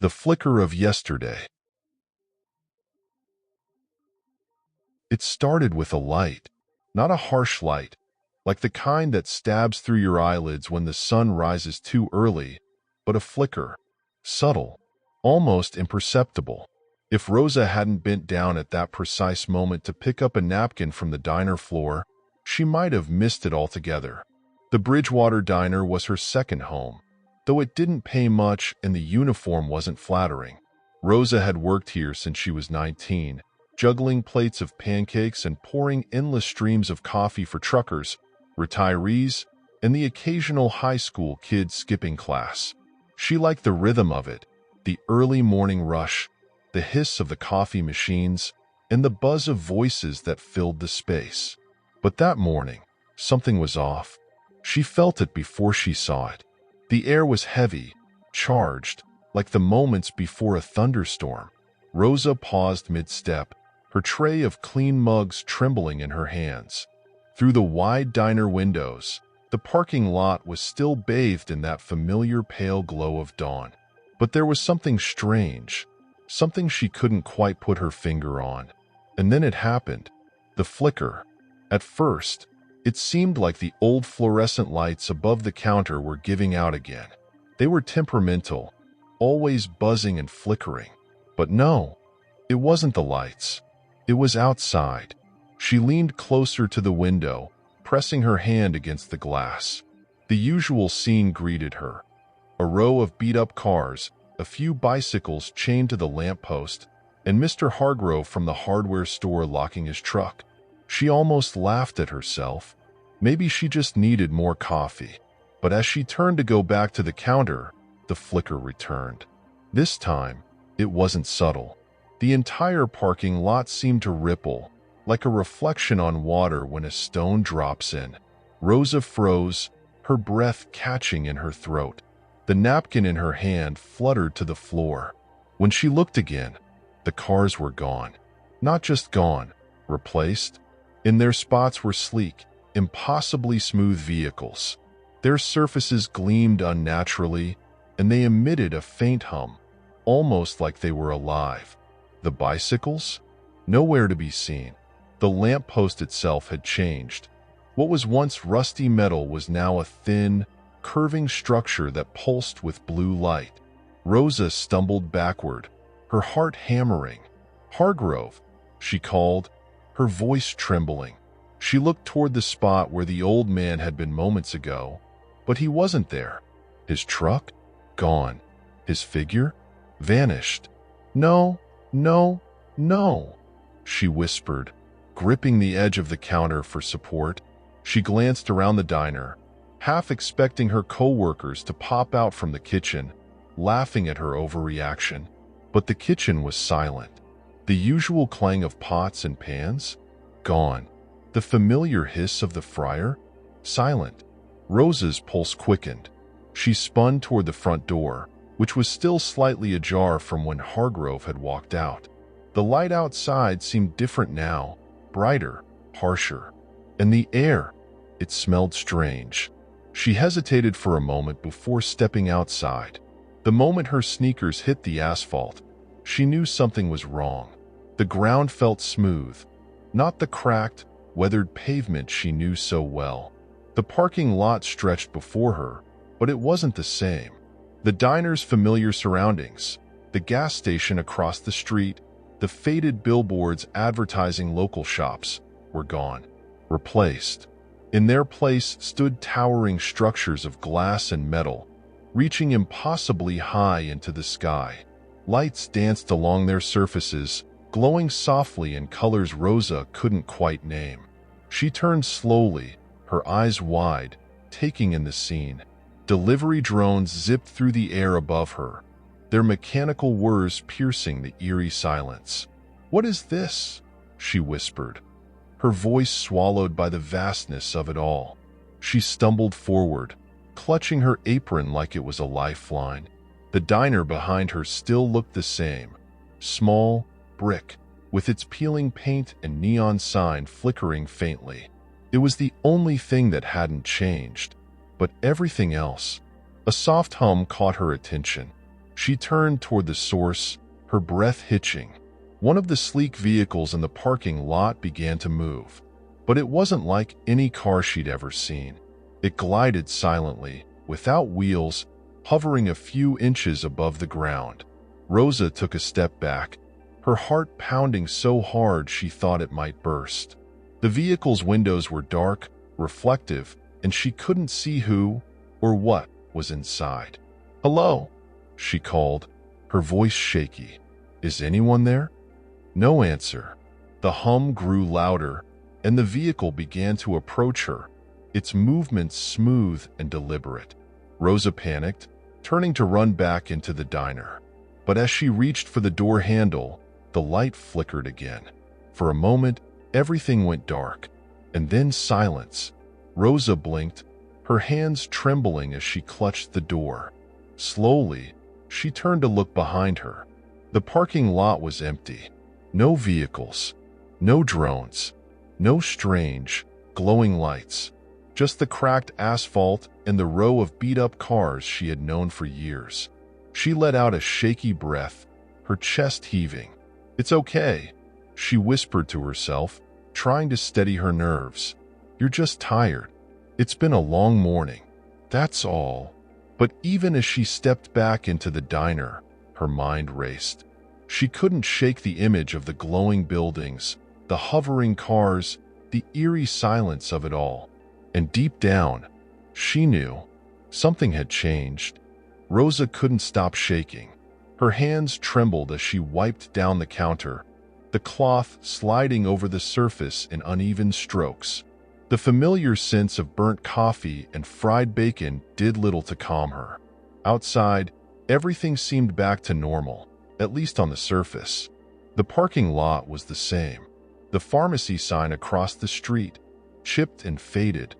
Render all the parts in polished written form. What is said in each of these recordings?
The flicker of yesterday. It started with a light, not a harsh light, like the kind that stabs through your eyelids when the sun rises too early, but a flicker, subtle, almost imperceptible. If Rosa hadn't bent down at that precise moment to pick up a napkin from the diner floor, she might have missed it altogether. The Bridgewater Diner was her second home, though it didn't pay much and the uniform wasn't flattering. Rosa had worked here since she was 19, juggling plates of pancakes and pouring endless streams of coffee for truckers, retirees, and the occasional high school kid skipping class. She liked the rhythm of it, the early morning rush, the hiss of the coffee machines, and the buzz of voices that filled the space. But that morning, something was off. She felt it before she saw it. The air was heavy, charged, like the moments before a thunderstorm. Rosa paused mid-step, her tray of clean mugs trembling in her hands. Through the wide diner windows, the parking lot was still bathed in that familiar pale glow of dawn. But there was something strange, something she couldn't quite put her finger on. And then it happened. The flicker. At first, it seemed like the old fluorescent lights above the counter were giving out again. They were temperamental, always buzzing and flickering. But no, it wasn't the lights. It was outside. She leaned closer to the window, pressing her hand against the glass. The usual scene greeted her. A row of beat-up cars, a few bicycles chained to the lamppost, and Mr. Hargrove from the hardware store locking his truck. She almost laughed at herself. Maybe she just needed more coffee. But as she turned to go back to the counter, the flicker returned. This time, it wasn't subtle. The entire parking lot seemed to ripple, like a reflection on water when a stone drops in. Rosa froze, her breath catching in her throat. The napkin in her hand fluttered to the floor. When she looked again, the cars were gone. Not just gone, replaced. In their spots were sleek, impossibly smooth vehicles. Their surfaces gleamed unnaturally, and they emitted a faint hum, almost like they were alive. The bicycles? Nowhere to be seen. The lamppost itself had changed. What was once rusty metal was now a thin, curving structure that pulsed with blue light. Rosa stumbled backward, her heart hammering. "Hargrove," she called, her voice trembling. She looked toward the spot where the old man had been moments ago, but he wasn't there. His truck? Gone. His figure? Vanished. "No, no, no," she whispered, gripping the edge of the counter for support. She glanced around the diner, half expecting her co-workers to pop out from the kitchen, laughing at her overreaction. But the kitchen was silent. The usual clang of pots and pans? Gone. The familiar hiss of the fryer? Silent. Rosa's pulse quickened. She spun toward the front door, which was still slightly ajar from when Hargrove had walked out. The light outside seemed different now, brighter, harsher. And the air, it smelled strange. She hesitated for a moment before stepping outside. The moment her sneakers hit the asphalt, she knew something was wrong. The ground felt smooth, not the cracked, weathered pavement she knew so well. The parking lot stretched before her, but it wasn't the same. The diner's familiar surroundings, the gas station across the street, the faded billboards advertising local shops, were gone, replaced. In their place stood towering structures of glass and metal, reaching impossibly high into the sky. Lights danced along their surfaces, glowing softly in colors Rosa couldn't quite name. She turned slowly, her eyes wide, taking in the scene. Delivery drones zipped through the air above her, their mechanical whirs piercing the eerie silence. "What is this?" she whispered, her voice swallowed by the vastness of it all. She stumbled forward, clutching her apron like it was a lifeline. The diner behind her still looked the same, small, brick, with its peeling paint and neon sign flickering faintly. It was the only thing that hadn't changed. But everything else. A soft hum caught her attention. She turned toward the source, her breath hitching. One of the sleek vehicles in the parking lot began to move, but it wasn't like any car she'd ever seen. It glided silently, without wheels, hovering a few inches above the ground. Rosa took a step back, her heart pounding so hard she thought it might burst. The vehicle's windows were dark, reflective, and she couldn't see who or what was inside. "Hello," she called, her voice shaky. "Is anyone there?" No answer. The hum grew louder, and the vehicle began to approach her, its movements smooth and deliberate. Rosa panicked, turning to run back into the diner. But as she reached for the door handle, the light flickered again. For a moment, everything went dark, and then silence. Rosa blinked, her hands trembling as she clutched the door. Slowly, she turned to look behind her. The parking lot was empty. No vehicles, no drones, no strange, glowing lights. Just the cracked asphalt and the row of beat-up cars she had known for years. She let out a shaky breath, her chest heaving. "It's okay," she whispered to herself, trying to steady her nerves. "You're just tired. It's been a long morning. That's all." But even as she stepped back into the diner, her mind raced. She couldn't shake the image of the glowing buildings, the hovering cars, the eerie silence of it all. And deep down, she knew something had changed. Rosa couldn't stop shaking. Her hands trembled as she wiped down the counter, the cloth sliding over the surface in uneven strokes. The familiar scents of burnt coffee and fried bacon did little to calm her. Outside, everything seemed back to normal, at least on the surface. The parking lot was the same. The pharmacy sign across the street, chipped and faded,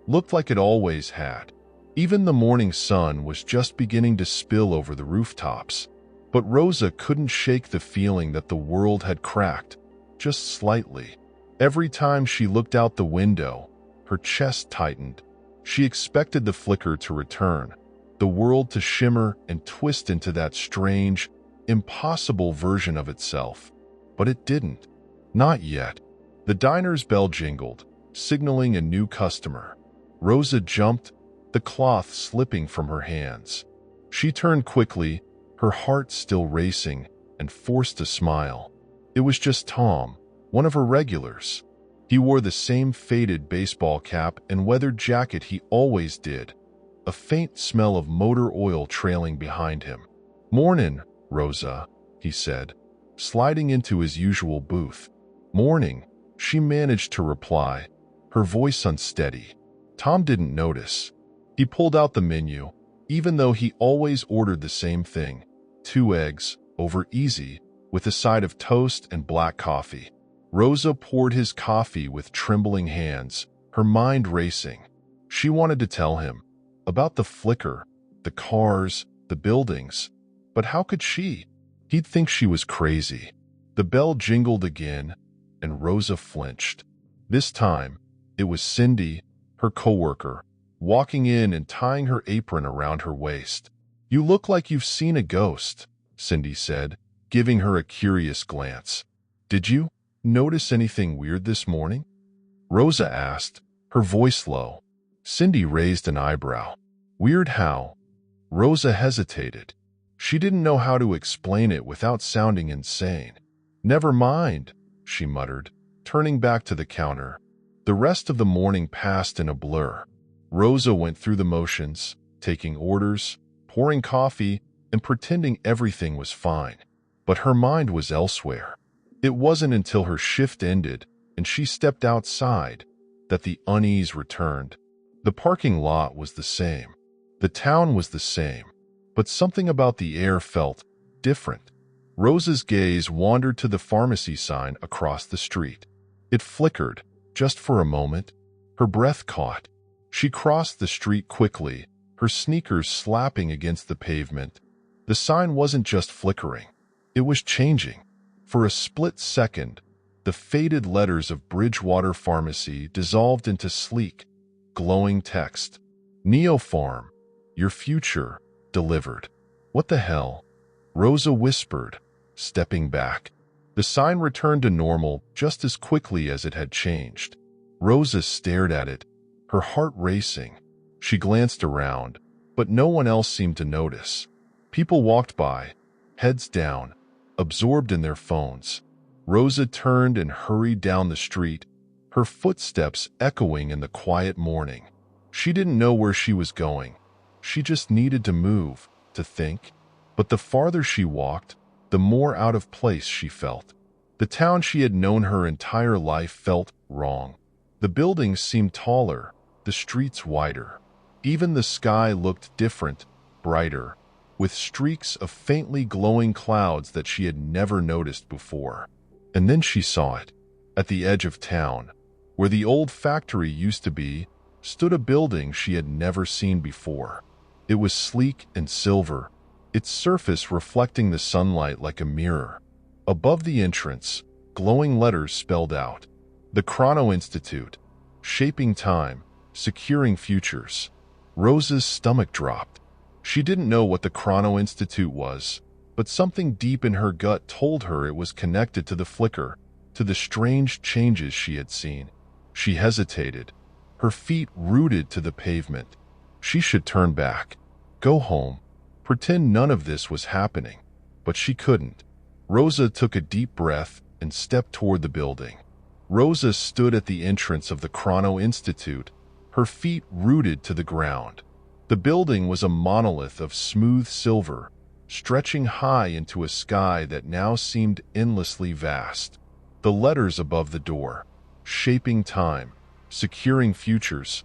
looked like it always had. Even the morning sun was just beginning to spill over the rooftops. But Rosa couldn't shake the feeling that the world had cracked, just slightly. Every time she looked out the window, her chest tightened. She expected the flicker to return, the world to shimmer and twist into that strange, impossible version of itself. But it didn't. Not yet. The diner's bell jingled, signaling a new customer. Rosa jumped, the cloth slipping from her hands. She turned quickly, her heart still racing, and forced a smile. It was just Tom, one of her regulars. He wore the same faded baseball cap and weathered jacket he always did, a faint smell of motor oil trailing behind him. "Mornin', Rosa," he said, sliding into his usual booth. "Morning," she managed to reply, her voice unsteady. Tom didn't notice. He pulled out the menu, even though he always ordered the same thing, 2 eggs, over easy, with a side of toast and black coffee. Rosa poured his coffee with trembling hands, her mind racing. She wanted to tell him about the flicker, the cars, the buildings. But how could she? He'd think she was crazy. The bell jingled again, and Rosa flinched. This time, it was Cindy, her coworker, walking in and tying her apron around her waist. "You look like you've seen a ghost," Cindy said, giving her a curious glance. "Did you notice anything weird this morning?" Rosa asked, her voice low. Cindy raised an eyebrow. "Weird how?" Rosa hesitated. She didn't know how to explain it without sounding insane. "Never mind," she muttered, turning back to the counter. The rest of the morning passed in a blur. Rosa went through the motions, taking orders, pouring coffee, and pretending everything was fine. But her mind was elsewhere. It wasn't until her shift ended and she stepped outside that the unease returned. The parking lot was the same. The town was the same. But something about the air felt different. Rosa's gaze wandered to the pharmacy sign across the street. It flickered, just for a moment. Her breath caught. She crossed the street quickly, her sneakers slapping against the pavement. The sign wasn't just flickering. It was changing. For a split second, the faded letters of Bridgewater Pharmacy dissolved into sleek, glowing text. "Neo Farm, your future delivered." What the hell? Rosa whispered, stepping back. The sign returned to normal just as quickly as it had changed. Rosa stared at it, her heart racing. She glanced around, but no one else seemed to notice. People walked by, heads down, absorbed in their phones. Rosa turned and hurried down the street, her footsteps echoing in the quiet morning. She didn't know where she was going. She just needed to move, to think. But the farther she walked, the more out of place she felt. The town she had known her entire life felt wrong. The buildings seemed taller, the streets wider. Even the sky looked different, brighter, with streaks of faintly glowing clouds that she had never noticed before. And then she saw it. At the edge of town, where the old factory used to be, stood a building she had never seen before. It was sleek and silver, its surface reflecting the sunlight like a mirror. Above the entrance, glowing letters spelled out, "The Chrono Institute, shaping time, securing futures." Rosa's stomach dropped. She didn't know what the Chrono Institute was, but something deep in her gut told her it was connected to the flicker, to the strange changes she had seen. She hesitated, her feet rooted to the pavement. She should turn back, go home, pretend none of this was happening, but she couldn't. Rosa took a deep breath and stepped toward the building. Rosa stood at the entrance of the Chrono Institute, her feet rooted to the ground. The building was a monolith of smooth silver, stretching high into a sky that now seemed endlessly vast. The letters above the door, "Shaping time, securing futures,"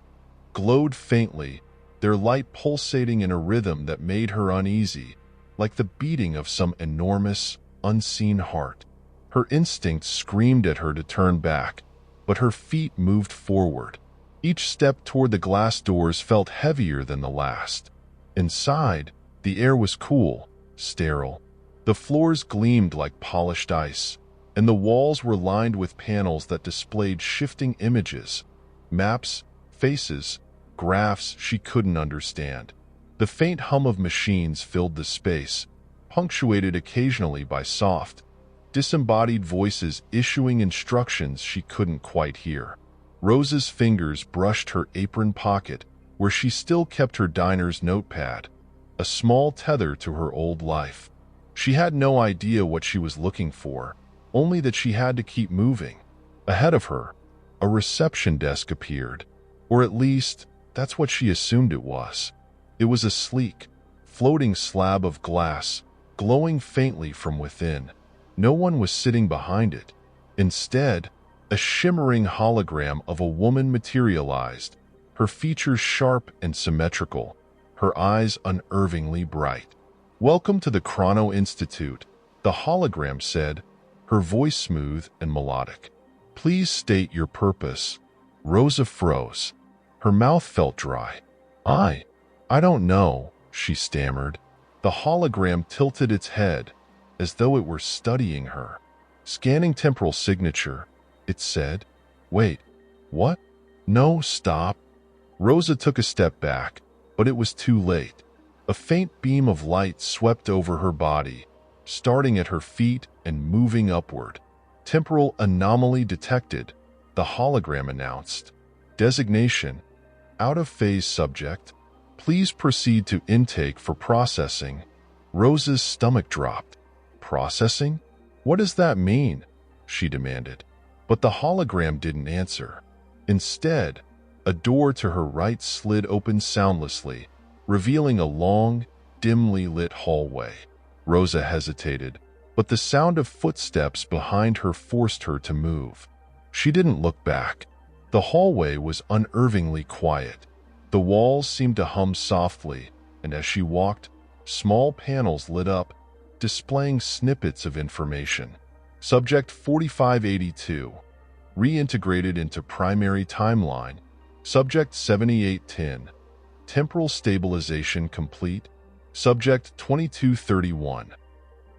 glowed faintly, their light pulsating in a rhythm that made her uneasy, like the beating of some enormous, unseen heart. Her instincts screamed at her to turn back, but her feet moved forward. Each step toward the glass doors felt heavier than the last. Inside, the air was cool, sterile. The floors gleamed like polished ice, and the walls were lined with panels that displayed shifting images, maps, faces, graphs she couldn't understand. The faint hum of machines filled the space, punctuated occasionally by soft, disembodied voices issuing instructions she couldn't quite hear. Rosa's fingers brushed her apron pocket, where she still kept her diner's notepad, a small tether to her old life. She had no idea what she was looking for, only that she had to keep moving. Ahead of her, a reception desk appeared, or at least, that's what she assumed it was. It was a sleek, floating slab of glass, glowing faintly from within. No one was sitting behind it. Instead, a shimmering hologram of a woman materialized, her features sharp and symmetrical, her eyes unnervingly bright. "Welcome to the Chrono Institute," the hologram said, her voice smooth and melodic. "Please state your purpose." Rosa froze. Her mouth felt dry. I don't know," she stammered. The hologram tilted its head, as though it were studying her. "Scanning temporal signature," it said. "Wait, what? No, stop." Rosa took a step back, but it was too late. A faint beam of light swept over her body, starting at her feet and moving upward. "Temporal anomaly detected," the hologram announced. "Designation: out-of-phase subject. Please proceed to intake for processing." Rosa's stomach dropped. "Processing? What does that mean?" she demanded. But the hologram didn't answer. Instead, a door to her right slid open soundlessly, revealing a long, dimly lit hallway. Rosa hesitated, but the sound of footsteps behind her forced her to move. She didn't look back. The hallway was unnervingly quiet. The walls seemed to hum softly, and as she walked, small panels lit up, displaying snippets of information. Subject 4582, reintegrated into primary timeline. Subject 7810, temporal stabilization complete. Subject 2231,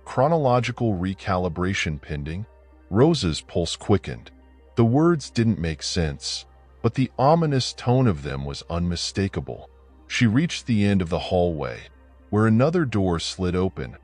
chronological recalibration pending. Rosa's pulse quickened. The words didn't make sense, but the ominous tone of them was unmistakable. She reached the end of the hallway, where another door slid open,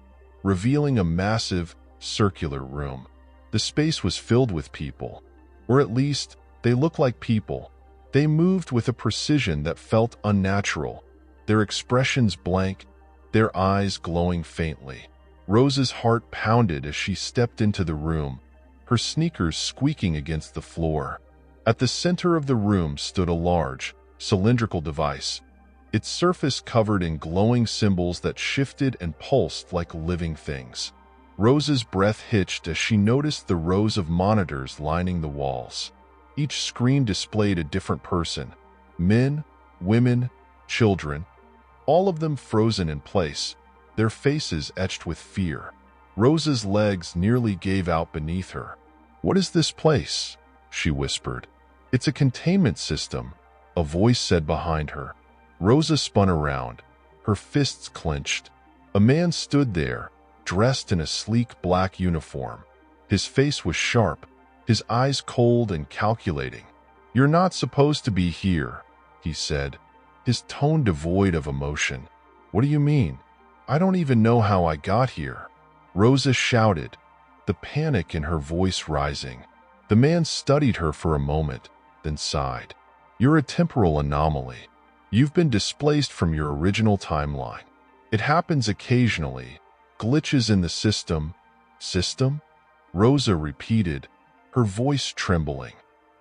revealing a massive, circular room. The space was filled with people, or at least, they looked like people. They moved with a precision that felt unnatural, their expressions blank, their eyes glowing faintly. Rose's heart pounded as she stepped into the room, her sneakers squeaking against the floor. At the center of the room stood a large, cylindrical device, its surface covered in glowing symbols that shifted and pulsed like living things. Rose's breath hitched as she noticed the rows of monitors lining the walls. Each screen displayed a different person, men, women, children, all of them frozen in place, their faces etched with fear. Rose's legs nearly gave out beneath her. "What is this place?" she whispered. "It's a containment system," a voice said behind her. Rosa spun around, her fists clenched. A man stood there, dressed in a sleek black uniform. His face was sharp, his eyes cold and calculating. "You're not supposed to be here," he said, his tone devoid of emotion. "What do you mean? I don't even know how I got here." Rosa shouted, the panic in her voice rising. The man studied her for a moment, then sighed. "You're a temporal anomaly. You've been displaced from your original timeline. It happens occasionally. Glitches in the system." "System?" Rosa repeated, her voice trembling.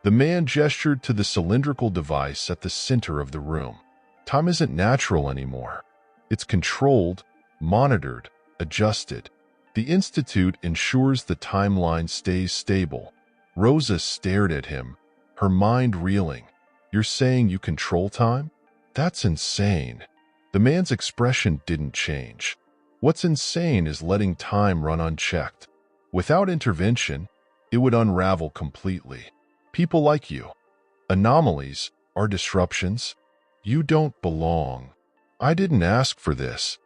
The man gestured to the cylindrical device at the center of the room. "Time isn't natural anymore. It's controlled, monitored, adjusted. The Institute ensures the timeline stays stable." Rosa stared at him, her mind reeling. "You're saying you control time? That's insane." The man's expression didn't change. "What's insane is letting time run unchecked. Without intervention, it would unravel completely. People like you, anomalies, are disruptions. You don't belong." "I didn't ask for this."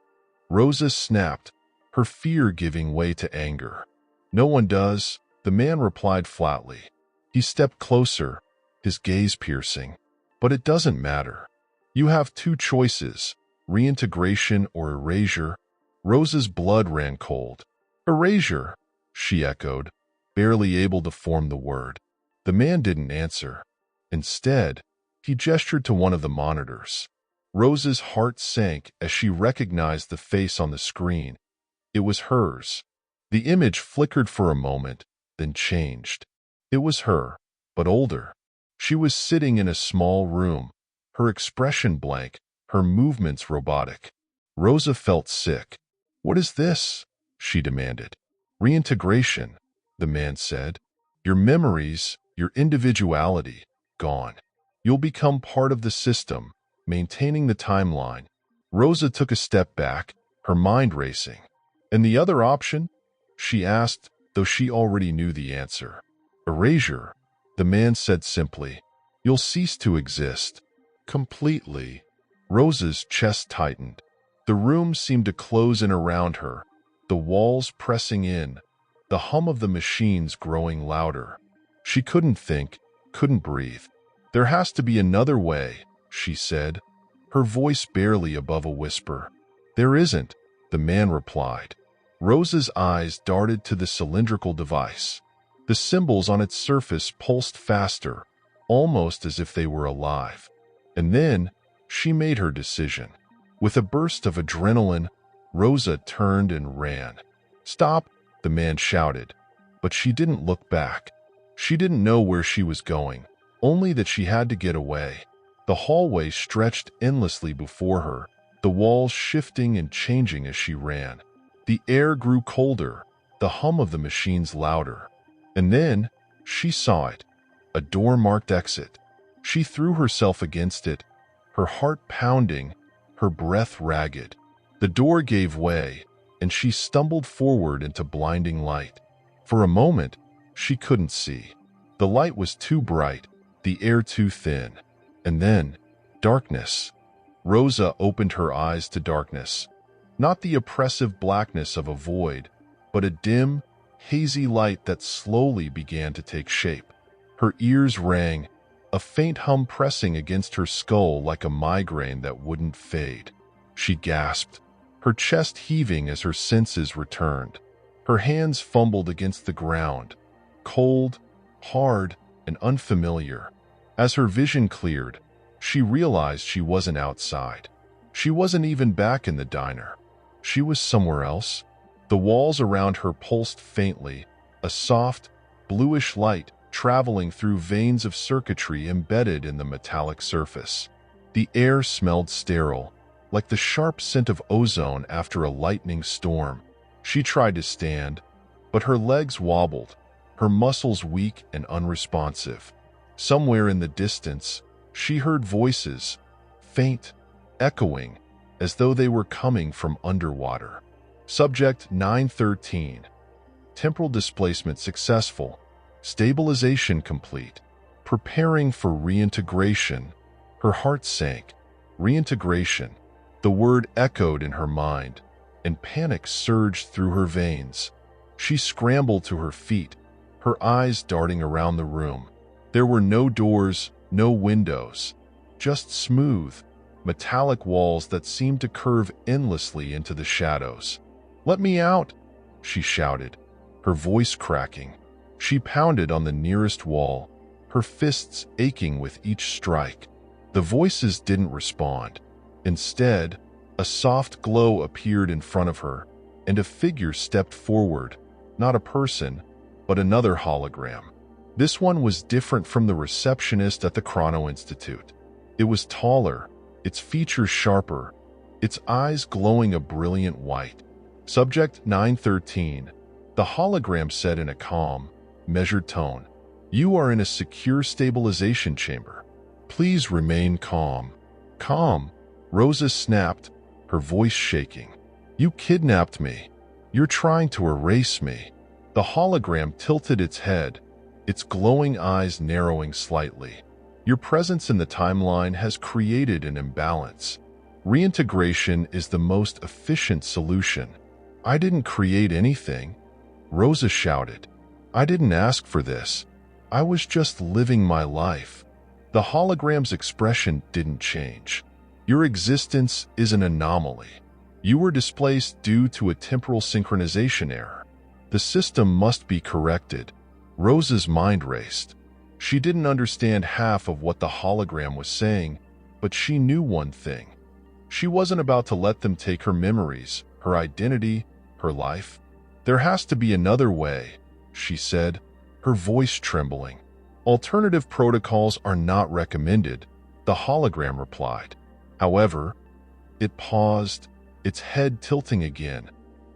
Rosa snapped, her fear giving way to anger. "No one does," the man replied flatly. He stepped closer, his gaze piercing. "But it doesn't matter. You have two choices, reintegration or erasure." Rosa's blood ran cold. "Erasure," she echoed, barely able to form the word. The man didn't answer. Instead, he gestured to one of the monitors. Rosa's heart sank as she recognized the face on the screen. It was hers. The image flickered for a moment, then changed. It was her, but older. She was sitting in a small room, her expression blank, her movements robotic. Rosa felt sick. "What is this?" she demanded. "Reintegration," the man said. "Your memories, your individuality, gone. You'll become part of the system, maintaining the timeline." Rosa took a step back, her mind racing. "And the other option?" she asked, though she already knew the answer. "Erasure," the man said simply. "You'll cease to exist. Completely." Rosa's chest tightened. The room seemed to close in around her, the walls pressing in, the hum of the machines growing louder. She couldn't think, couldn't breathe. "There has to be another way," she said, her voice barely above a whisper. "There isn't," the man replied. Rosa's eyes darted to the cylindrical device. The symbols on its surface pulsed faster, almost as if they were alive. And then, she made her decision. With a burst of adrenaline, Rosa turned and ran. "Stop!" the man shouted, but she didn't look back. She didn't know where she was going, only that she had to get away. The hallway stretched endlessly before her, the walls shifting and changing as she ran. The air grew colder, the hum of the machines louder. And then, she saw it, a door marked exit. She threw herself against it, her heart pounding, her breath ragged. The door gave way, and she stumbled forward into blinding light. For a moment, she couldn't see. The light was too bright, the air too thin. And then, darkness. Rosa opened her eyes to darkness. Not the oppressive blackness of a void, but a dim, hazy light that slowly began to take shape. Her ears rang, a faint hum pressing against her skull like a migraine that wouldn't fade. She gasped, her chest heaving as her senses returned. Her hands fumbled against the ground, cold, hard, and unfamiliar. As her vision cleared, she realized she wasn't outside. She wasn't even back in the diner. She was somewhere else. The walls around her pulsed faintly, a soft, bluish light traveling through veins of circuitry embedded in the metallic surface. The air smelled sterile, like the sharp scent of ozone after a lightning storm. She tried to stand, but her legs wobbled, her muscles weak and unresponsive. Somewhere in the distance, she heard voices, faint, echoing, as though they were coming from underwater. Subject 913. Temporal displacement successful. Stabilization complete. Preparing for reintegration. Her heart sank. Reintegration. The word echoed in her mind, and panic surged through her veins. She scrambled to her feet, her eyes darting around the room. There were no doors, no windows, just smooth, metallic walls that seemed to curve endlessly into the shadows. "Let me out!" she shouted, her voice cracking. She pounded on the nearest wall, her fists aching with each strike. The voices didn't respond. Instead, a soft glow appeared in front of her, and a figure stepped forward, not a person, but another hologram. This one was different from the receptionist at the Chrono Institute. It was taller, its features sharper, its eyes glowing a brilliant white. Subject 913. The hologram said in a calm, measured tone, "You are in a secure stabilization chamber. Please remain calm." "Calm?" Rosa snapped, her voice shaking. "You kidnapped me. You're trying to erase me." The hologram tilted its head, its glowing eyes narrowing slightly. "Your presence in the timeline has created an imbalance. Reintegration is the most efficient solution." "I didn't create anything," Rosa shouted. "I didn't ask for this. I was just living my life." The hologram's expression didn't change. "Your existence is an anomaly. You were displaced due to a temporal synchronization error. The system must be corrected." Rosa's mind raced. She didn't understand half of what the hologram was saying, but she knew one thing. She wasn't about to let them take her memories, her identity, her life. "There has to be another way," she said, her voice trembling. "Alternative protocols are not recommended," the hologram replied. However, it paused, its head tilting again,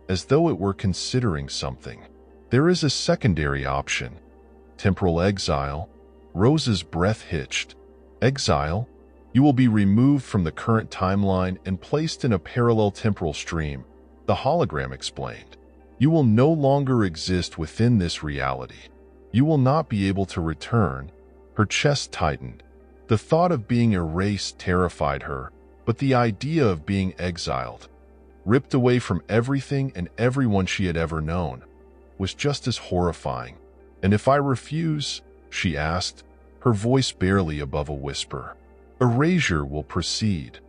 as though it were considering something. "There is a secondary option. Temporal exile." Rosa's breath hitched. "Exile? You will be removed from the current timeline and placed in a parallel temporal stream," the hologram explained. "You will no longer exist within this reality. You will not be able to return." Her chest tightened. The thought of being erased terrified her, but the idea of being exiled, ripped away from everything and everyone she had ever known, was just as horrifying. "And if I refuse?" she asked, her voice barely above a whisper. "Erasure will proceed,"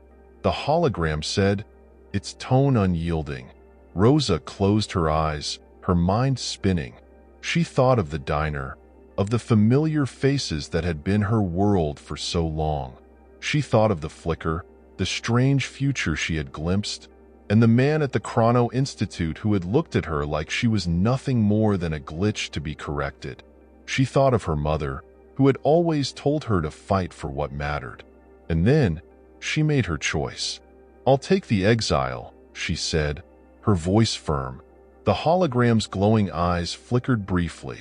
the hologram said, its tone unyielding. Rosa closed her eyes, her mind spinning. She thought of the diner, of the familiar faces that had been her world for so long. She thought of the flicker, the strange future she had glimpsed, and the man at the Chrono Institute who had looked at her like she was nothing more than a glitch to be corrected. She thought of her mother, who had always told her to fight for what mattered. And then, she made her choice. "I'll take the exile," she said, her voice firm. The hologram's glowing eyes flickered briefly.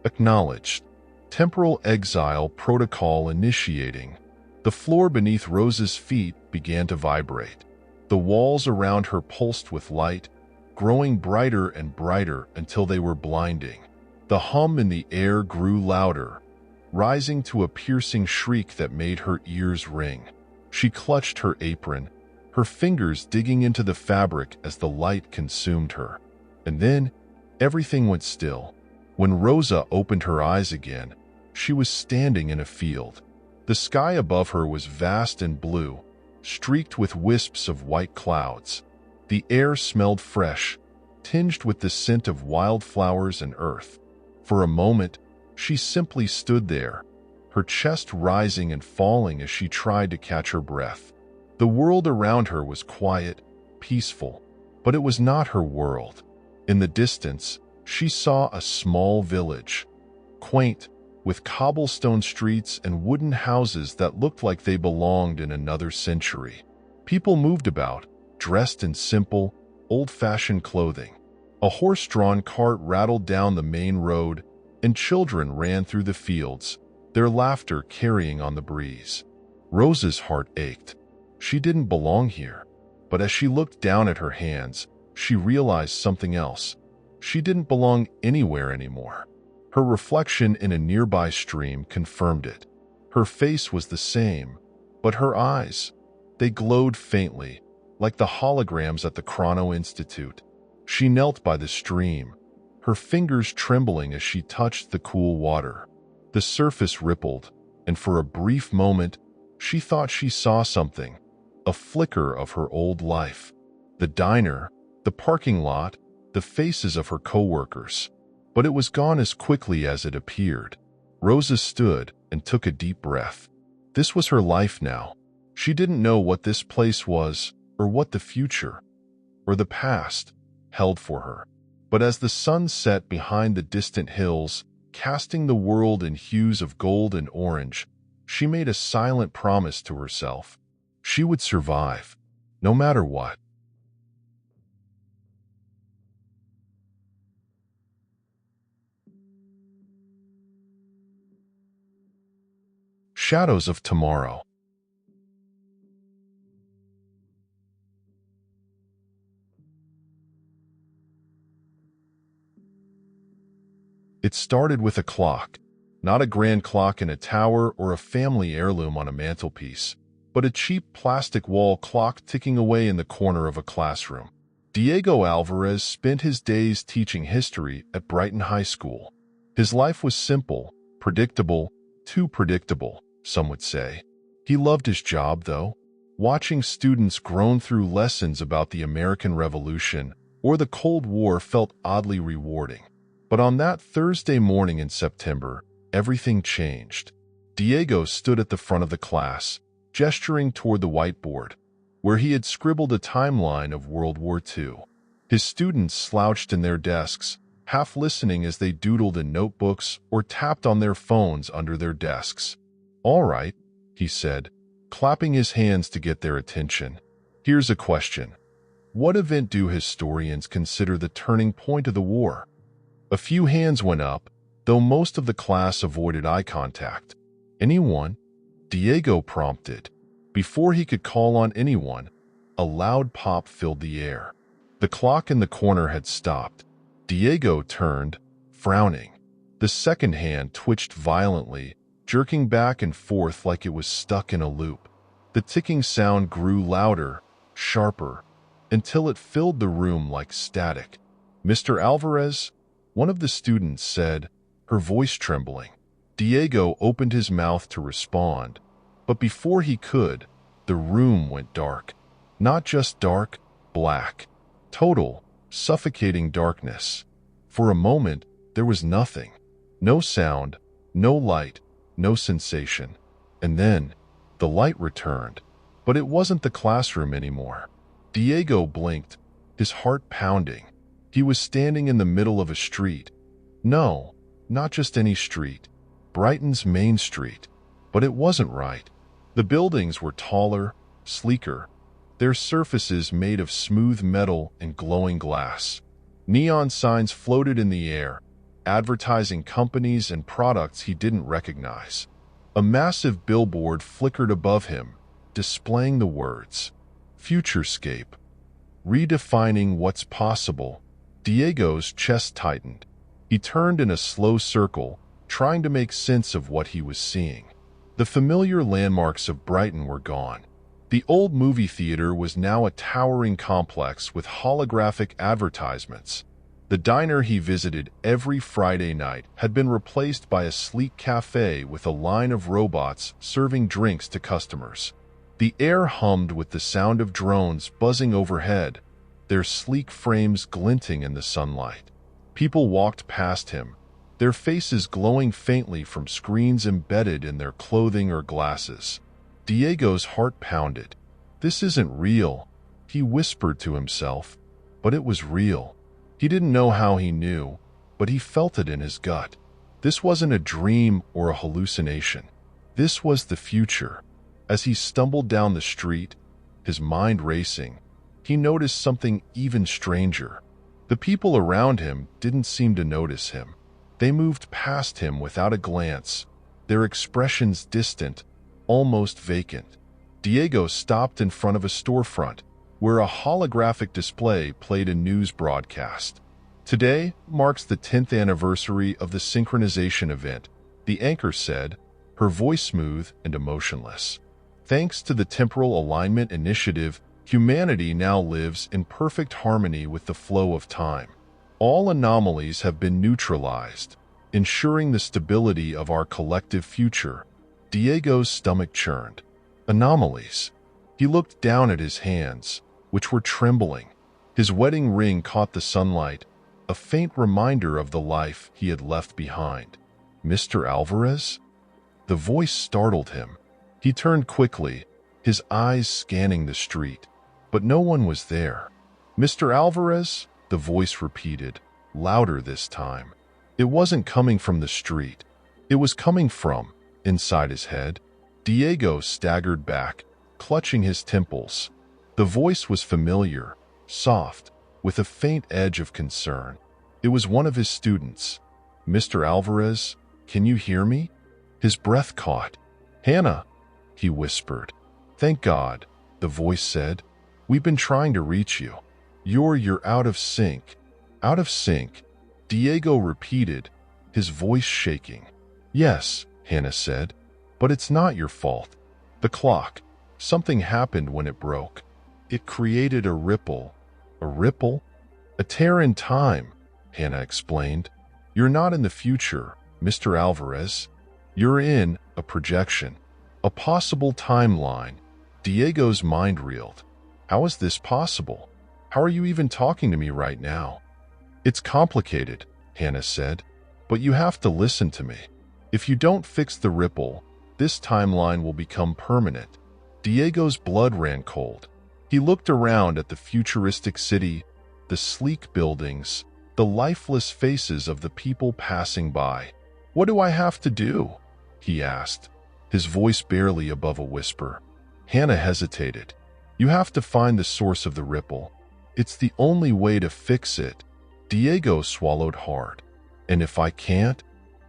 "Acknowledged. Temporal exile protocol initiating." The floor beneath Rosa's feet began to vibrate. The walls around her pulsed with light, growing brighter and brighter until they were blinding. The hum in the air grew louder, rising to a piercing shriek that made her ears ring. She clutched her apron, her fingers digging into the fabric as the light consumed her. And then, everything went still. When Rosa opened her eyes again, she was standing in a field. The sky above her was vast and blue, streaked with wisps of white clouds. The air smelled fresh, tinged with the scent of wildflowers and earth. For a moment, she simply stood there, her chest rising and falling as she tried to catch her breath. The world around her was quiet, peaceful, but it was not her world. In the distance, she saw a small village, quaint, with cobblestone streets and wooden houses that looked like they belonged in another century. People moved about, dressed in simple, old-fashioned clothing. A horse-drawn cart rattled down the main road, and children ran through the fields, their laughter carrying on the breeze. Rose's heart ached. She didn't belong here. But as she looked down at her hands, she realized something else. She didn't belong anywhere anymore. Her reflection in a nearby stream confirmed it. Her face was the same, but her eyes, they glowed faintly, like the holograms at the Chrono Institute. She knelt by the stream, her fingers trembling as she touched the cool water. The surface rippled, and for a brief moment, she thought she saw something, a flicker of her old life. The diner, the parking lot, the faces of her coworkers. But it was gone as quickly as it appeared. Rosa stood and took a deep breath. This was her life now. She didn't know what this place was, or what the future, or the past, held for her. But as the sun set behind the distant hills, casting the world in hues of gold and orange, she made a silent promise to herself. She would survive, no matter what. Shadows of Tomorrow. It started with a clock, not a grand clock in a tower or a family heirloom on a mantelpiece, but a cheap plastic wall clock ticking away in the corner of a classroom. Diego Alvarez spent his days teaching history at Brighton High School. His life was simple, predictable, too predictable, some would say. He loved his job, though. Watching students groan through lessons about the American Revolution or the Cold War felt oddly rewarding. But on that Thursday morning in September, everything changed. Diego stood at the front of the class, gesturing toward the whiteboard, where he had scribbled a timeline of World War II. His students slouched in their desks, half listening as they doodled in notebooks or tapped on their phones under their desks. "All right," he said, clapping his hands to get their attention. "Here's a question. What event do historians consider the turning point of the war?" A few hands went up, though most of the class avoided eye contact. "Anyone?" Diego prompted. Before he could call on anyone, a loud pop filled the air. The clock in the corner had stopped. Diego turned, frowning. The second hand twitched violently, jerking back and forth like it was stuck in a loop. The ticking sound grew louder, sharper, until it filled the room like static. "Mr. Alvarez?" one of the students said, her voice trembling. Diego opened his mouth to respond, but before he could, the room went dark. Not just dark, black. Total, suffocating darkness. For a moment, there was nothing. No sound, no light, no sensation. And then, the light returned. But it wasn't the classroom anymore. Diego blinked, his heart pounding. He was standing in the middle of a street. No, not just any street. Brighton's main street. But it wasn't right. The buildings were taller, sleeker, their surfaces made of smooth metal and glowing glass. Neon signs floated in the air, advertising companies and products he didn't recognize. A massive billboard flickered above him, displaying the words, "Futurescape." Redefining what's possible. Diego's chest tightened. He turned in a slow circle, trying to make sense of what he was seeing. The familiar landmarks of Brighton were gone. The old movie theater was now a towering complex with holographic advertisements. The diner he visited every Friday night had been replaced by a sleek cafe with a line of robots serving drinks to customers. The air hummed with the sound of drones buzzing overhead, their sleek frames glinting in the sunlight. People walked past him, their faces glowing faintly from screens embedded in their clothing or glasses. Diego's heart pounded. "This isn't real," he whispered to himself, but it was real. He didn't know how he knew, but he felt it in his gut. This wasn't a dream or a hallucination. This was the future. As he stumbled down the street, his mind racing, he noticed something even stranger. The people around him didn't seem to notice him. They moved past him without a glance, their expressions distant, almost vacant. Diego stopped in front of a storefront, where a holographic display played a news broadcast. "Today marks the 10th anniversary of the synchronization event," the anchor said, her voice smooth and emotionless. "Thanks to the Temporal Alignment Initiative, humanity now lives in perfect harmony with the flow of time. All anomalies have been neutralized, ensuring the stability of our collective future." Diego's stomach churned. Anomalies. He looked down at his hands, which were trembling. His wedding ring caught the sunlight, a faint reminder of the life he had left behind. "Mr. Alvarez?" The voice startled him. He turned quickly, his eyes scanning the street, but no one was there. "Mr. Alvarez?" the voice repeated, louder this time. It wasn't coming from the street. It was coming from inside his head. Diego staggered back, clutching his temples. The voice was familiar, soft, with a faint edge of concern. It was one of his students. "Mr. Alvarez, can you hear me?" His breath caught. "Hannah," he whispered. "Thank God," the voice said. "We've been trying to reach you. You're out of sync." "Out of sync," Diego repeated, his voice shaking. "Yes," Hannah said, "but it's not your fault. The clock. Something happened when it broke. It created a ripple." "A ripple?" "A tear in time," Hannah explained. "You're not in the future, Mr. Alvarez. You're in a projection. A possible timeline." Diego's mind reeled. "How is this possible? How are you even talking to me right now?" "It's complicated," Hannah said, "but you have to listen to me. If you don't fix the ripple, this timeline will become permanent." Diego's blood ran cold. He looked around at the futuristic city, the sleek buildings, the lifeless faces of the people passing by. "What do I have to do?" he asked, his voice barely above a whisper. Hannah hesitated. "You have to find the source of the ripple. It's the only way to fix it." Diego swallowed hard. "And if I can't?"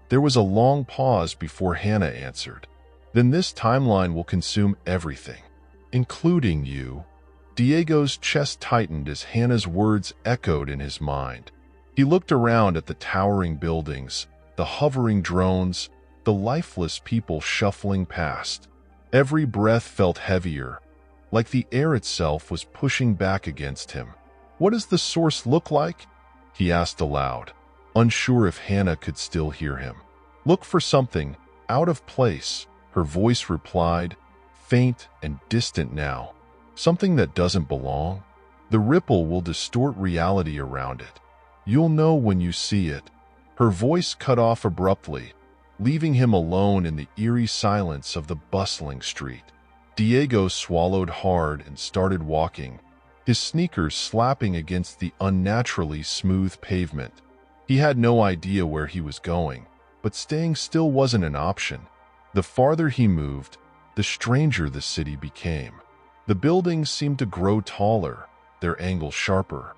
There was a long pause before Hannah answered. "Then this timeline will consume everything, including you." Diego's chest tightened as Hannah's words echoed in his mind. He looked around at the towering buildings, the hovering drones, the lifeless people shuffling past. Every breath felt heavier, like the air itself was pushing back against him. "What does the source look like?" he asked aloud, unsure if Hannah could still hear him. "Look for something out of place," her voice replied, faint and distant now. "Something that doesn't belong. The ripple will distort reality around it. You'll know when you see it." Her voice cut off abruptly, leaving him alone in the eerie silence of the bustling street. Diego swallowed hard and started walking, his sneakers slapping against the unnaturally smooth pavement. He had no idea where he was going, but staying still wasn't an option. The farther he moved, the stranger the city became. The buildings seemed to grow taller, their angles sharper.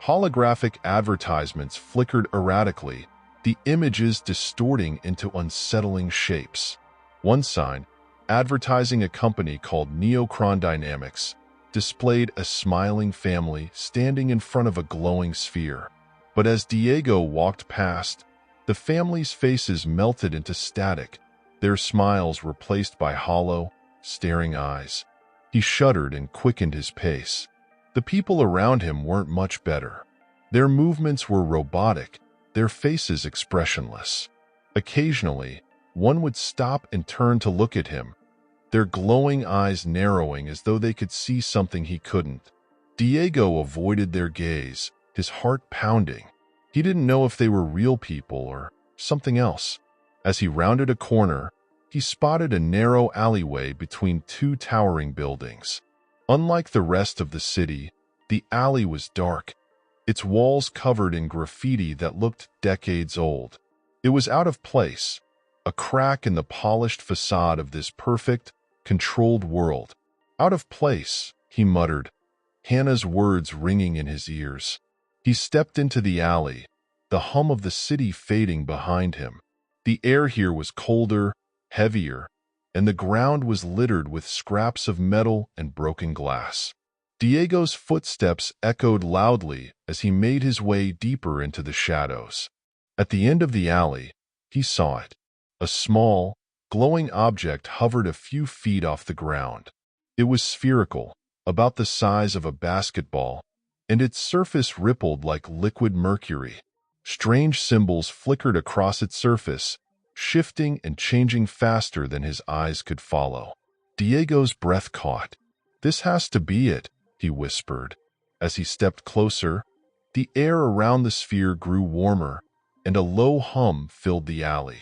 Holographic advertisements flickered erratically, the images distorting into unsettling shapes. One sign, advertising a company called Neocron Dynamics, displayed a smiling family standing in front of a glowing sphere. But as Diego walked past, the family's faces melted into static, their smiles replaced by hollow, staring eyes. He shuddered and quickened his pace. The people around him weren't much better. Their movements were robotic, their faces expressionless. Occasionally, one would stop and turn to look at him, their glowing eyes narrowing as though they could see something he couldn't. Diego avoided their gaze, his heart pounding. He didn't know if they were real people or something else. As he rounded a corner, he spotted a narrow alleyway between two towering buildings. Unlike the rest of the city, the alley was dark, its walls covered in graffiti that looked decades old. It was out of place, a crack in the polished facade of this perfect, controlled world. Out of place, he muttered, Hannah's words ringing in his ears. He stepped into the alley, the hum of the city fading behind him. The air here was colder, heavier, and the ground was littered with scraps of metal and broken glass. Diego's footsteps echoed loudly as he made his way deeper into the shadows. At the end of the alley, he saw it. A small, glowing object hovered a few feet off the ground. It was spherical, about the size of a basketball, and its surface rippled like liquid mercury. Strange symbols flickered across its surface, shifting and changing faster than his eyes could follow. Diego's breath caught. "This has to be it," he whispered. As he stepped closer, the air around the sphere grew warmer, and a low hum filled the alley.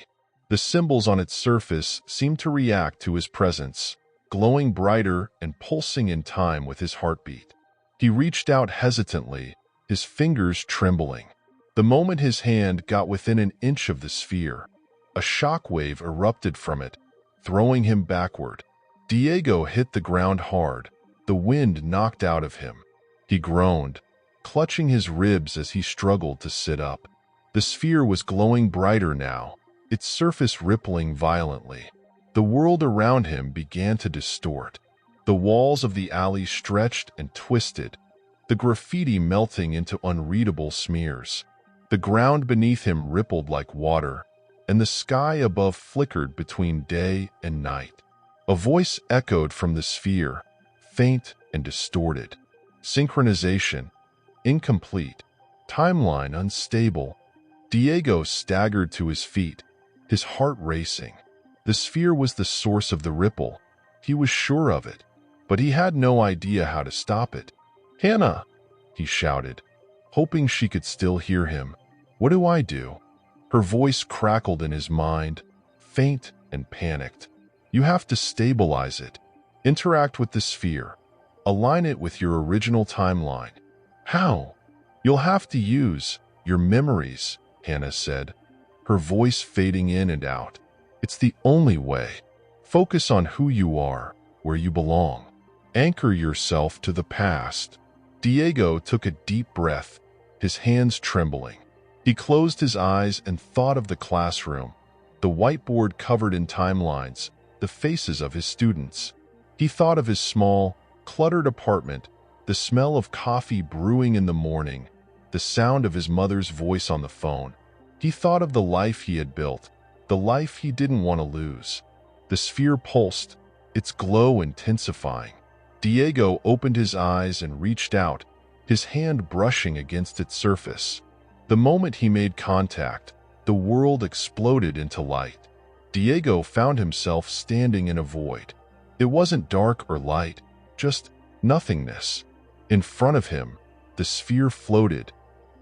The symbols on its surface seemed to react to his presence, glowing brighter and pulsing in time with his heartbeat. He reached out hesitantly, his fingers trembling. The moment his hand got within an inch of the sphere, a shock wave erupted from it, throwing him backward. Diego hit the ground hard, the wind knocked out of him. He groaned, clutching his ribs as he struggled to sit up. The sphere was glowing brighter now, its surface rippling violently. The world around him began to distort. The walls of the alley stretched and twisted, the graffiti melting into unreadable smears. The ground beneath him rippled like water, and the sky above flickered between day and night. A voice echoed from the sphere, faint and distorted. Synchronization incomplete. Timeline unstable. Diego staggered to his feet, his heart racing. The sphere was the source of the ripple. He was sure of it, but he had no idea how to stop it. "Hannah!" he shouted, hoping she could still hear him. "What do I do?" Her voice crackled in his mind, faint and panicked. "You have to stabilize it. Interact with the sphere. Align it with your original timeline." "How?" "You'll have to use your memories," Hannah said, her voice fading in and out. "It's the only way. Focus on who you are, where you belong. Anchor yourself to the past." Diego took a deep breath, his hands trembling. He closed his eyes and thought of the classroom, the whiteboard covered in timelines, the faces of his students. He thought of his small, cluttered apartment, the smell of coffee brewing in the morning, the sound of his mother's voice on the phone. He thought of the life he had built, the life he didn't want to lose. The sphere pulsed, its glow intensifying. Diego opened his eyes and reached out, his hand brushing against its surface. The moment he made contact, the world exploded into light. Diego found himself standing in a void. It wasn't dark or light, just nothingness. In front of him, the sphere floated,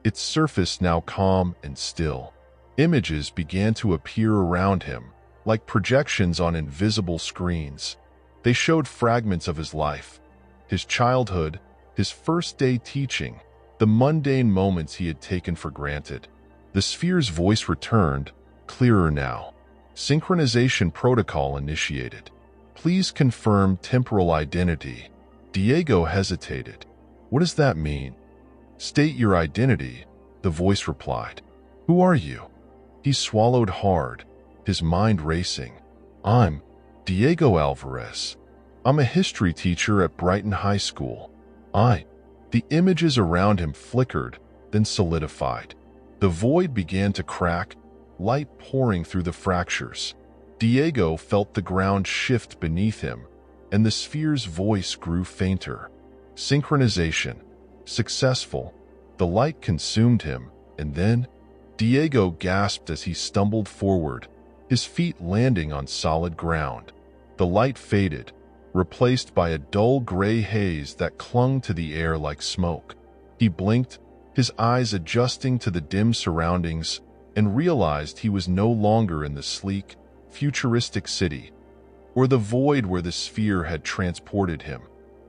its surface now calm and still. Images began to appear around him, like projections on invisible screens. They showed fragments of his life, his childhood, his first day teaching, the mundane moments he had taken for granted. The sphere's voice returned, clearer now. Synchronization protocol initiated. "Please confirm temporal identity." Diego hesitated. "What does that mean?" "State your identity," the voice replied. "Who are you?" He swallowed hard, his mind racing. "I'm Diego Alvarez. I'm a history teacher at Brighton High School. The images around him flickered, then solidified. The void began to crack, light pouring through the fractures. Diego felt the ground shift beneath him, and the sphere's voice grew fainter. Synchronization. Successful. The light consumed him, and then Diego gasped as he stumbled forward, his feet landing on solid ground. The light faded, replaced by a dull gray haze that clung to the air like smoke. He blinked, his eyes adjusting to the dim surroundings, and realized he was no longer in the sleek, futuristic city, or the void where the sphere had transported him.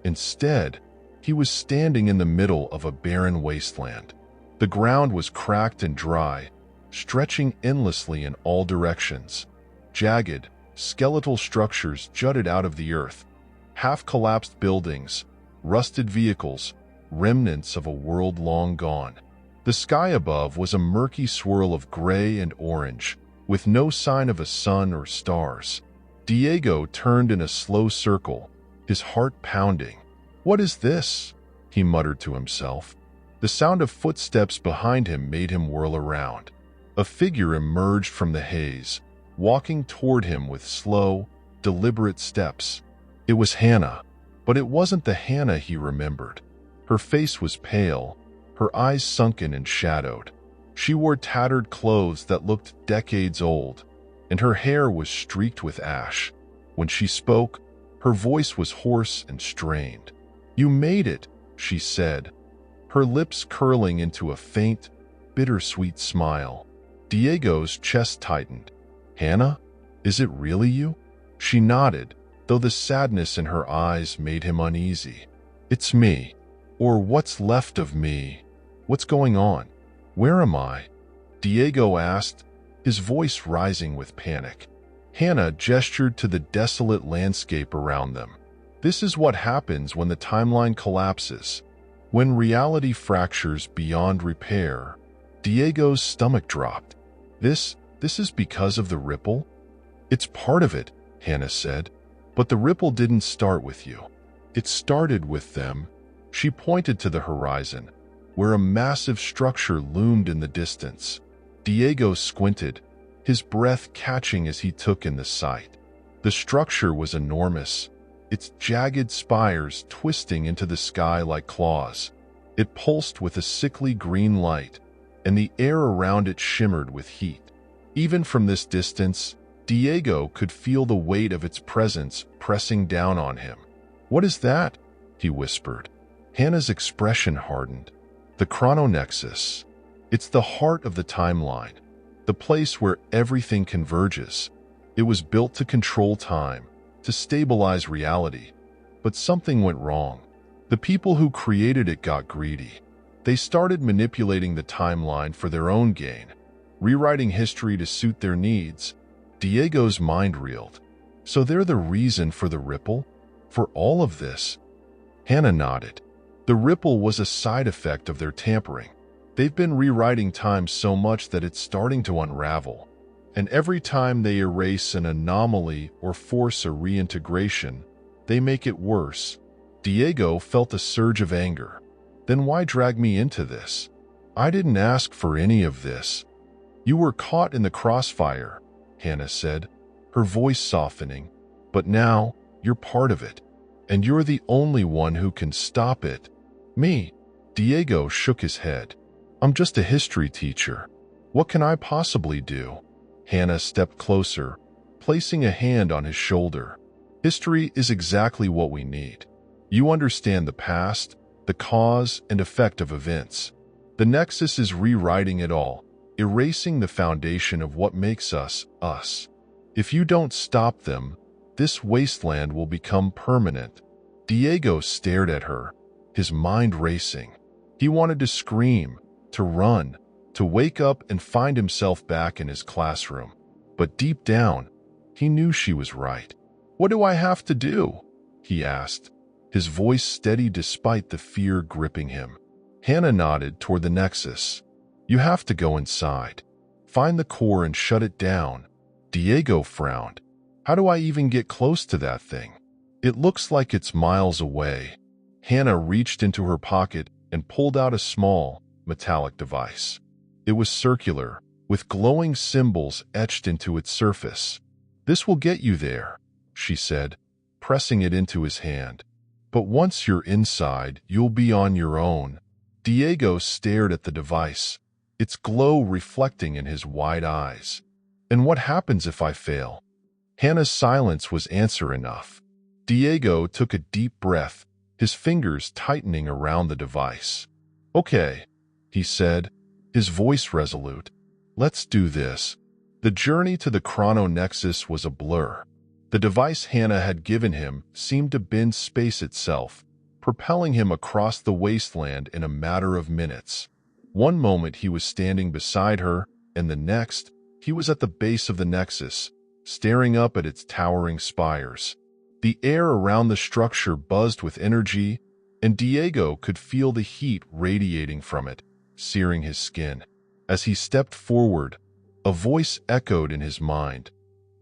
Instead, he was standing in the middle of a barren wasteland. The ground was cracked and dry, stretching endlessly in all directions. Jagged, skeletal structures jutted out of the earth, half-collapsed buildings, rusted vehicles, remnants of a world long gone. The sky above was a murky swirl of gray and orange, with no sign of a sun or stars. Diego turned in a slow circle, his heart pounding. "What is this?" he muttered to himself. The sound of footsteps behind him made him whirl around. A figure emerged from the haze, walking toward him with slow, deliberate steps. It was Hannah, but it wasn't the Hannah he remembered. Her face was pale, her eyes sunken and shadowed. She wore tattered clothes that looked decades old, and her hair was streaked with ash. When she spoke, her voice was hoarse and strained. "You made it," she said, her lips curling into a faint, bittersweet smile. Diego's chest tightened. "Hannah, is it really you?" She nodded, though the sadness in her eyes made him uneasy. "It's me, or what's left of me. What's going on? Where am I?" Diego asked, his voice rising with panic. Hannah gestured to the desolate landscape around them. "This is what happens when the timeline collapses. When reality fractures beyond repair." Diego's stomach dropped. This is because of the ripple?" "It's part of it," Hannah said. "But the ripple didn't start with you. It started with them." She pointed to the horizon, where a massive structure loomed in the distance. Diego squinted, his breath catching as he took in the sight. The structure was enormous, its jagged spires twisting into the sky like claws. It pulsed with a sickly green light, and the air around it shimmered with heat. Even from this distance, Diego could feel the weight of its presence pressing down on him. "What is that?" he whispered. Hannah's expression hardened. "The chrononexus. It's the heart of the timeline, the place where everything converges. It was built to control time, to stabilize reality. But something went wrong. The people who created it got greedy. They started manipulating the timeline for their own gain, rewriting history to suit their needs." Diego's mind reeled. "So they're the reason for the ripple? For all of this?" Hannah nodded. "The ripple was a side effect of their tampering. They've been rewriting time so much that it's starting to unravel. And every time they erase an anomaly or force a reintegration, they make it worse." Diego felt a surge of anger. "Then why drag me into this? I didn't ask for any of this." "You were caught in the crossfire," Hannah said, her voice softening. "But now, you're part of it, and you're the only one who can stop it." "Me?" Diego shook his head. "I'm just a history teacher. What can I possibly do?" Hannah stepped closer, placing a hand on his shoulder. "History is exactly what we need. You understand the past, the cause and effect of events. The Nexus is rewriting it all, erasing the foundation of what makes us, us. If you don't stop them, this wasteland will become permanent." Diego stared at her, his mind racing. He wanted to scream, to run, to wake up and find himself back in his classroom. But deep down, he knew she was right. "What do I have to do?" he asked, his voice steady despite the fear gripping him. Hannah nodded toward the Nexus. "You have to go inside. Find the core and shut it down." Diego frowned. "How do I even get close to that thing? It looks like it's miles away." Hannah reached into her pocket and pulled out a small, metallic device. It was circular, with glowing symbols etched into its surface. "This will get you there," she said, pressing it into his hand. "But once you're inside, you'll be on your own." Diego stared at the device, its glow reflecting in his wide eyes. "And what happens if I fail?" Hannah's silence was answer enough. Diego took a deep breath, his fingers tightening around the device. "Okay," he said, his voice resolute. "Let's do this." The journey to the Chrono Nexus was a blur. The device Hannah had given him seemed to bend space itself, propelling him across the wasteland in a matter of minutes. One moment he was standing beside her, and the next, he was at the base of the Nexus, staring up at its towering spires. The air around the structure buzzed with energy, and Diego could feel the heat radiating from it, searing his skin. As he stepped forward, a voice echoed in his mind,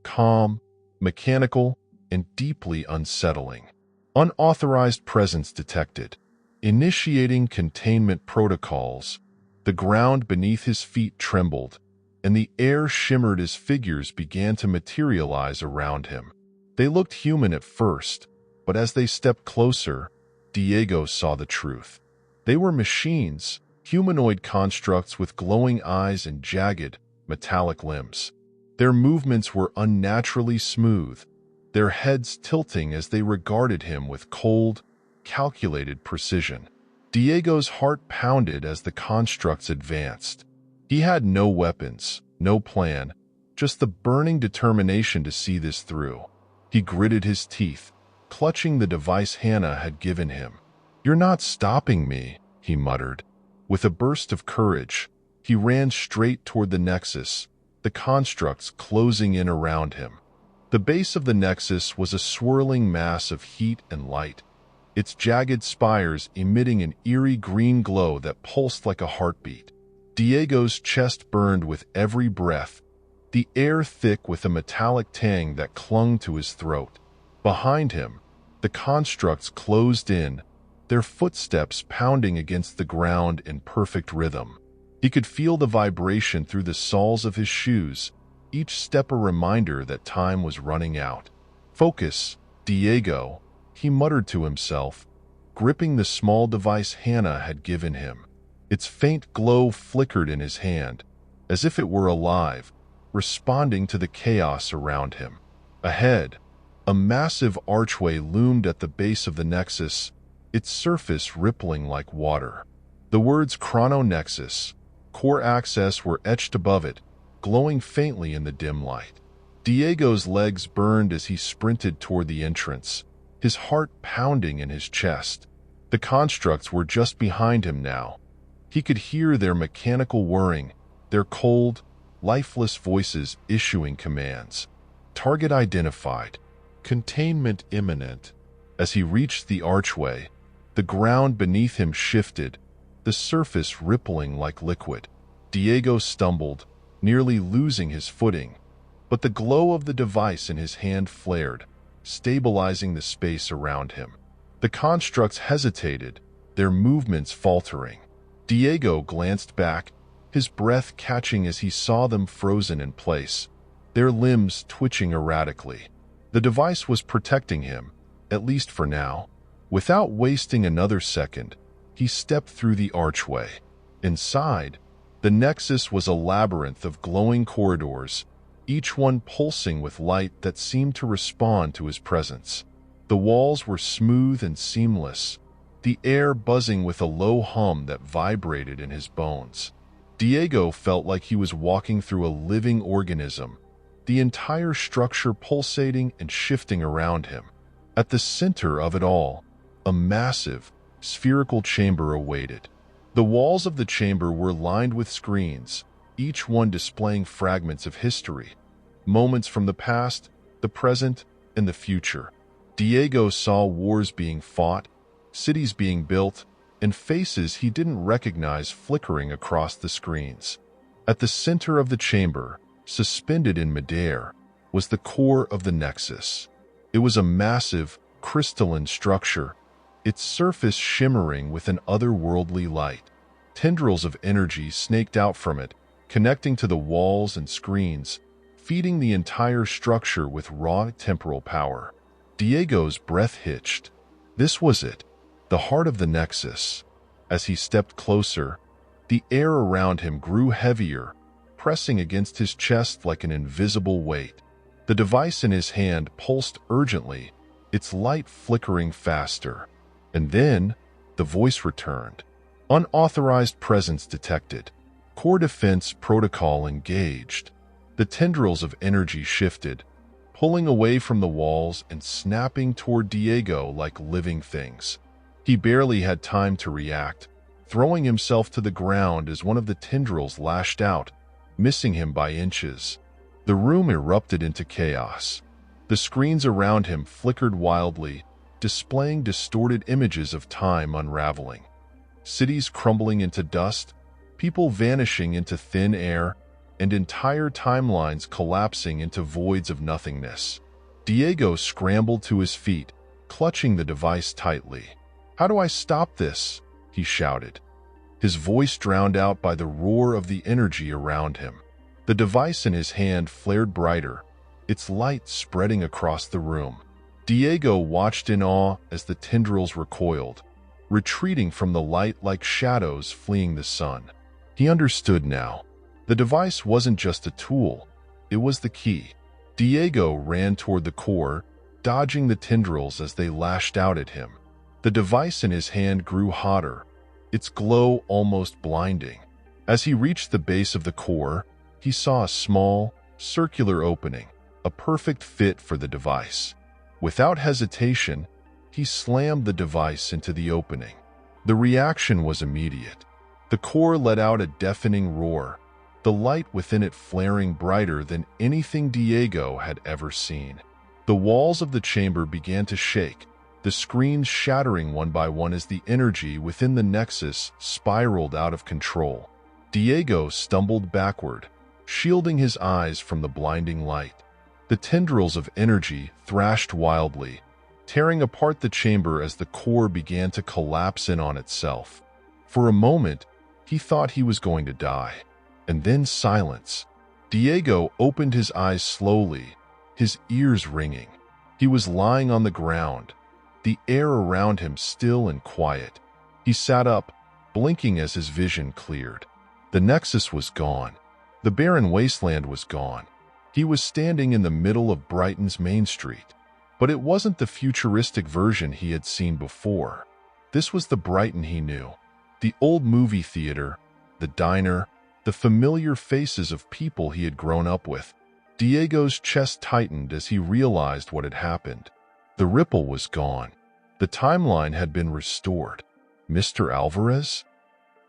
calm, mechanical, and deeply unsettling. "Unauthorized presence detected. Initiating containment protocols." The ground beneath his feet trembled, and the air shimmered as figures began to materialize around him. They looked human at first, but as they stepped closer, Diego saw the truth. They were machines, humanoid constructs with glowing eyes and jagged, metallic limbs. Their movements were unnaturally smooth, their heads tilting as they regarded him with cold, calculated precision. Diego's heart pounded as the constructs advanced. He had no weapons, no plan, just the burning determination to see this through. He gritted his teeth, clutching the device Hannah had given him. "You're not stopping me," he muttered. With a burst of courage, he ran straight toward the Nexus, the constructs closing in around him. The base of the Nexus was a swirling mass of heat and light, its jagged spires emitting an eerie green glow that pulsed like a heartbeat. Diego's chest burned with every breath, the air thick with a metallic tang that clung to his throat. Behind him, the constructs closed in, their footsteps pounding against the ground in perfect rhythm. He could feel the vibration through the soles of his shoes, each step a reminder that time was running out. "Focus, Diego," he muttered to himself, gripping the small device Hannah had given him. Its faint glow flickered in his hand, as if it were alive, responding to the chaos around him. Ahead, a massive archway loomed at the base of the Nexus, its surface rippling like water. The words Chrono Nexus, Core Access were etched above it, glowing faintly in the dim light. Diego's legs burned as he sprinted toward the entrance, his heart pounding in his chest. The constructs were just behind him now. He could hear their mechanical whirring, their cold, lifeless voices issuing commands. Target identified. Containment imminent. As he reached the archway, the ground beneath him shifted, the surface rippling like liquid. Diego stumbled, nearly losing his footing, but the glow of the device in his hand flared, stabilizing the space around him. The constructs hesitated, their movements faltering. Diego glanced back, his breath catching as he saw them frozen in place, their limbs twitching erratically. The device was protecting him, at least for now. Without wasting another second, he stepped through the archway. Inside, the Nexus was a labyrinth of glowing corridors, each one pulsing with light that seemed to respond to his presence. The walls were smooth and seamless, the air buzzing with a low hum that vibrated in his bones. Diego felt like he was walking through a living organism, the entire structure pulsating and shifting around him. At the center of it all, a massive, spherical chamber awaited. The walls of the chamber were lined with screens, each one displaying fragments of history, moments from the past, the present, and the future. Diego saw wars being fought, cities being built, and faces he didn't recognize flickering across the screens. At the center of the chamber, suspended in midair, was the core of the Nexus. It was a massive, crystalline structure, its surface shimmering with an otherworldly light. Tendrils of energy snaked out from it, connecting to the walls and screens, feeding the entire structure with raw temporal power. Diego's breath hitched. This was it, the heart of the Nexus. As he stepped closer, the air around him grew heavier, pressing against his chest like an invisible weight. The device in his hand pulsed urgently, its light flickering faster. And then, the voice returned. Unauthorized presence detected. Core defense protocol engaged. The tendrils of energy shifted, pulling away from the walls and snapping toward Diego like living things. He barely had time to react, throwing himself to the ground as one of the tendrils lashed out, missing him by inches. The room erupted into chaos. The screens around him flickered wildly, displaying distorted images of time unraveling. Cities crumbling into dust, people vanishing into thin air, and entire timelines collapsing into voids of nothingness. Diego scrambled to his feet, clutching the device tightly. "How do I stop this?" he shouted, his voice drowned out by the roar of the energy around him. The device in his hand flared brighter, its light spreading across the room. Diego watched in awe as the tendrils recoiled, retreating from the light like shadows fleeing the sun. He understood now. The device wasn't just a tool, it was the key. Diego ran toward the core, dodging the tendrils as they lashed out at him. The device in his hand grew hotter, its glow almost blinding. As he reached the base of the core, he saw a small, circular opening, a perfect fit for the device. Without hesitation, he slammed the device into the opening. The reaction was immediate. The core let out a deafening roar, the light within it flaring brighter than anything Diego had ever seen. The walls of the chamber began to shake, the screens shattering one by one as the energy within the nexus spiraled out of control. Diego stumbled backward, shielding his eyes from the blinding light. The tendrils of energy thrashed wildly, tearing apart the chamber as the core began to collapse in on itself. For a moment, he thought he was going to die. And then silence. Diego opened his eyes slowly, his ears ringing. He was lying on the ground, the air around him still and quiet. He sat up, blinking as his vision cleared. The nexus was gone. The barren wasteland was gone. He was standing in the middle of Brighton's Main Street. But it wasn't the futuristic version he had seen before. This was the Brighton he knew. The old movie theater, the diner, the familiar faces of people he had grown up with. Diego's chest tightened as he realized what had happened. The ripple was gone. The timeline had been restored. Mr. Alvarez?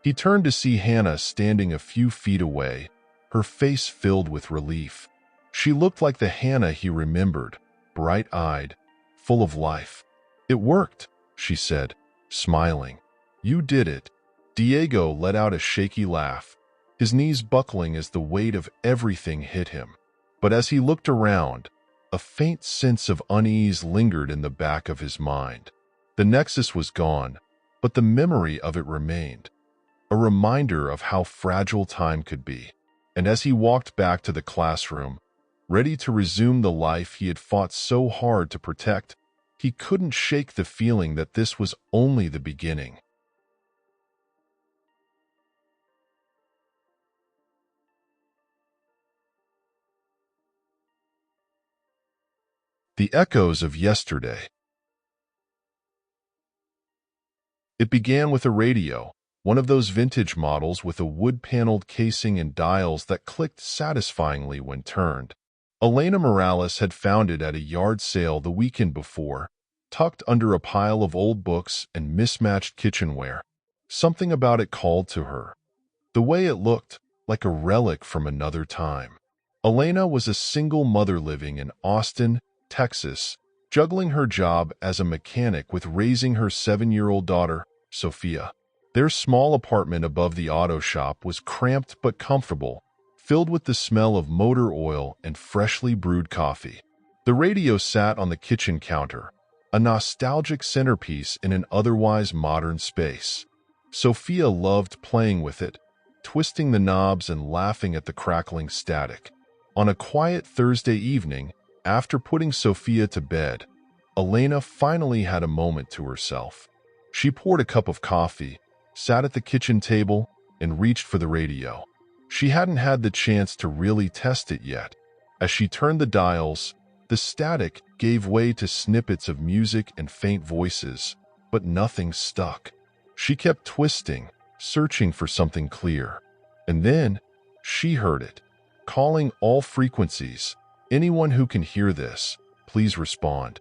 He turned to see Hannah standing a few feet away, her face filled with relief. She looked like the Hannah he remembered, bright-eyed, full of life. "It worked," she said, smiling. "You did it." Diego let out a shaky laugh, his knees buckling as the weight of everything hit him. But as he looked around, a faint sense of unease lingered in the back of his mind. The nexus was gone, but the memory of it remained, a reminder of how fragile time could be. And as he walked back to the classroom, ready to resume the life he had fought so hard to protect, he couldn't shake the feeling that this was only the beginning. The echoes of yesterday. It began with a radio, one of those vintage models with a wood-paneled casing and dials that clicked satisfyingly when turned. Elena Morales had found it at a yard sale the weekend before, tucked under a pile of old books and mismatched kitchenware. Something about it called to her. The way it looked, like a relic from another time. Elena was a single mother living in Austin, Texas, juggling her job as a mechanic with raising her 7-year-old daughter, Sophia. Their small apartment above the auto shop was cramped but comfortable, filled with the smell of motor oil and freshly brewed coffee. The radio sat on the kitchen counter, a nostalgic centerpiece in an otherwise modern space. Sophia loved playing with it, twisting the knobs and laughing at the crackling static. On a quiet Thursday evening, after putting Sophia to bed, Elena finally had a moment to herself. She poured a cup of coffee, sat at the kitchen table, and reached for the radio. She hadn't had the chance to really test it yet. As she turned the dials, the static, gave way to snippets of music and faint voices, but nothing stuck. She kept twisting, searching for something clear. And then, she heard it, calling all frequencies. Anyone who can hear this, please respond.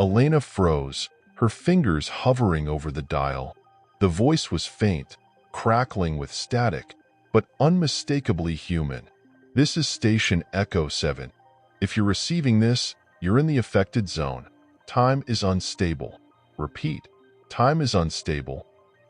Elena froze, her fingers hovering over the dial. The voice was faint, crackling with static, but unmistakably human. This is Station Echo 7. If you're receiving this, you're in the affected zone. Time is unstable. Repeat, time is unstable.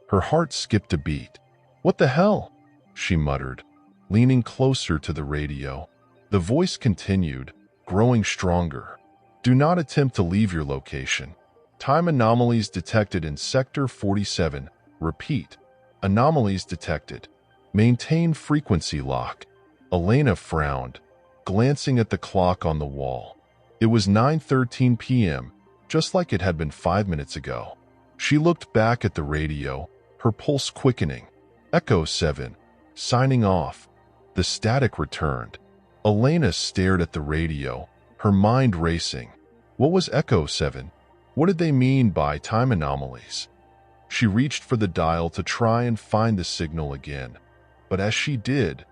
Her heart skipped a beat. What the hell? She muttered, leaning closer to the radio. The voice continued, growing stronger. Do not attempt to leave your location. Time anomalies detected in Sector 47. Repeat, anomalies detected. Maintain frequency lock. Elena frowned, glancing at the clock on the wall. It was 9:13 p.m., just like it had been 5 minutes ago. She looked back at the radio, her pulse quickening. Echo 7, signing off. The static returned. Elena stared at the radio, her mind racing. What was Echo 7? What did they mean by time anomalies? She reached for the dial to try and find the signal again. But as she did,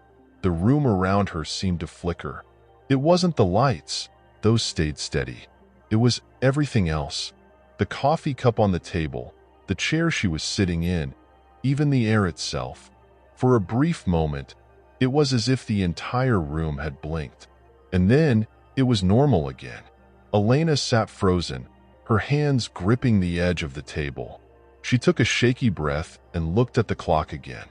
the room around her seemed to flicker. It wasn't the lights. Those stayed steady. It was everything else. The coffee cup on the table, the chair she was sitting in, even the air itself. For a brief moment, it was as if the entire room had blinked. And then, it was normal again. Elena sat frozen, her hands gripping the edge of the table. She took a shaky breath and looked at the clock again.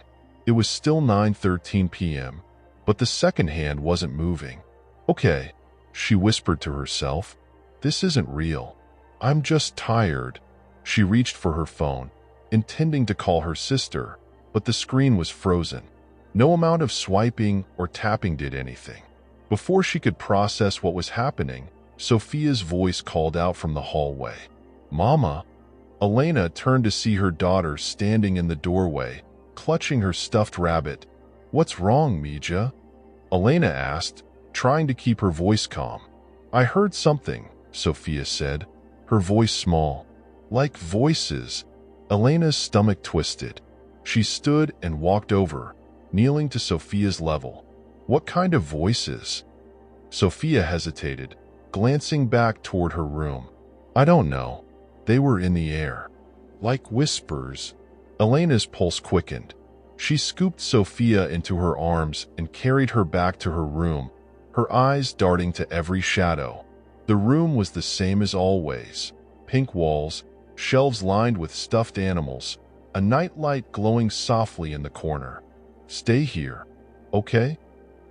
It was still 9:13 p.m., but the second hand wasn't moving. Okay, she whispered to herself. This isn't real. I'm just tired. She reached for her phone, intending to call her sister, but the screen was frozen. No amount of swiping or tapping did anything. Before she could process what was happening, Sophia's voice called out from the hallway. Mama? Elena turned to see her daughter standing in the doorway, clutching her stuffed rabbit. What's wrong, Mija? Elena asked, trying to keep her voice calm. I heard something, Sophia said, her voice small. Like voices. Elena's stomach twisted. She stood and walked over, kneeling to Sophia's level. What kind of voices? Sophia hesitated, glancing back toward her room. I don't know. They were in the air. Like whispers. Elena's pulse quickened. She scooped Sophia into her arms and carried her back to her room, her eyes darting to every shadow. The room was the same as always. Pink walls, shelves lined with stuffed animals, a nightlight glowing softly in the corner. Stay here, okay?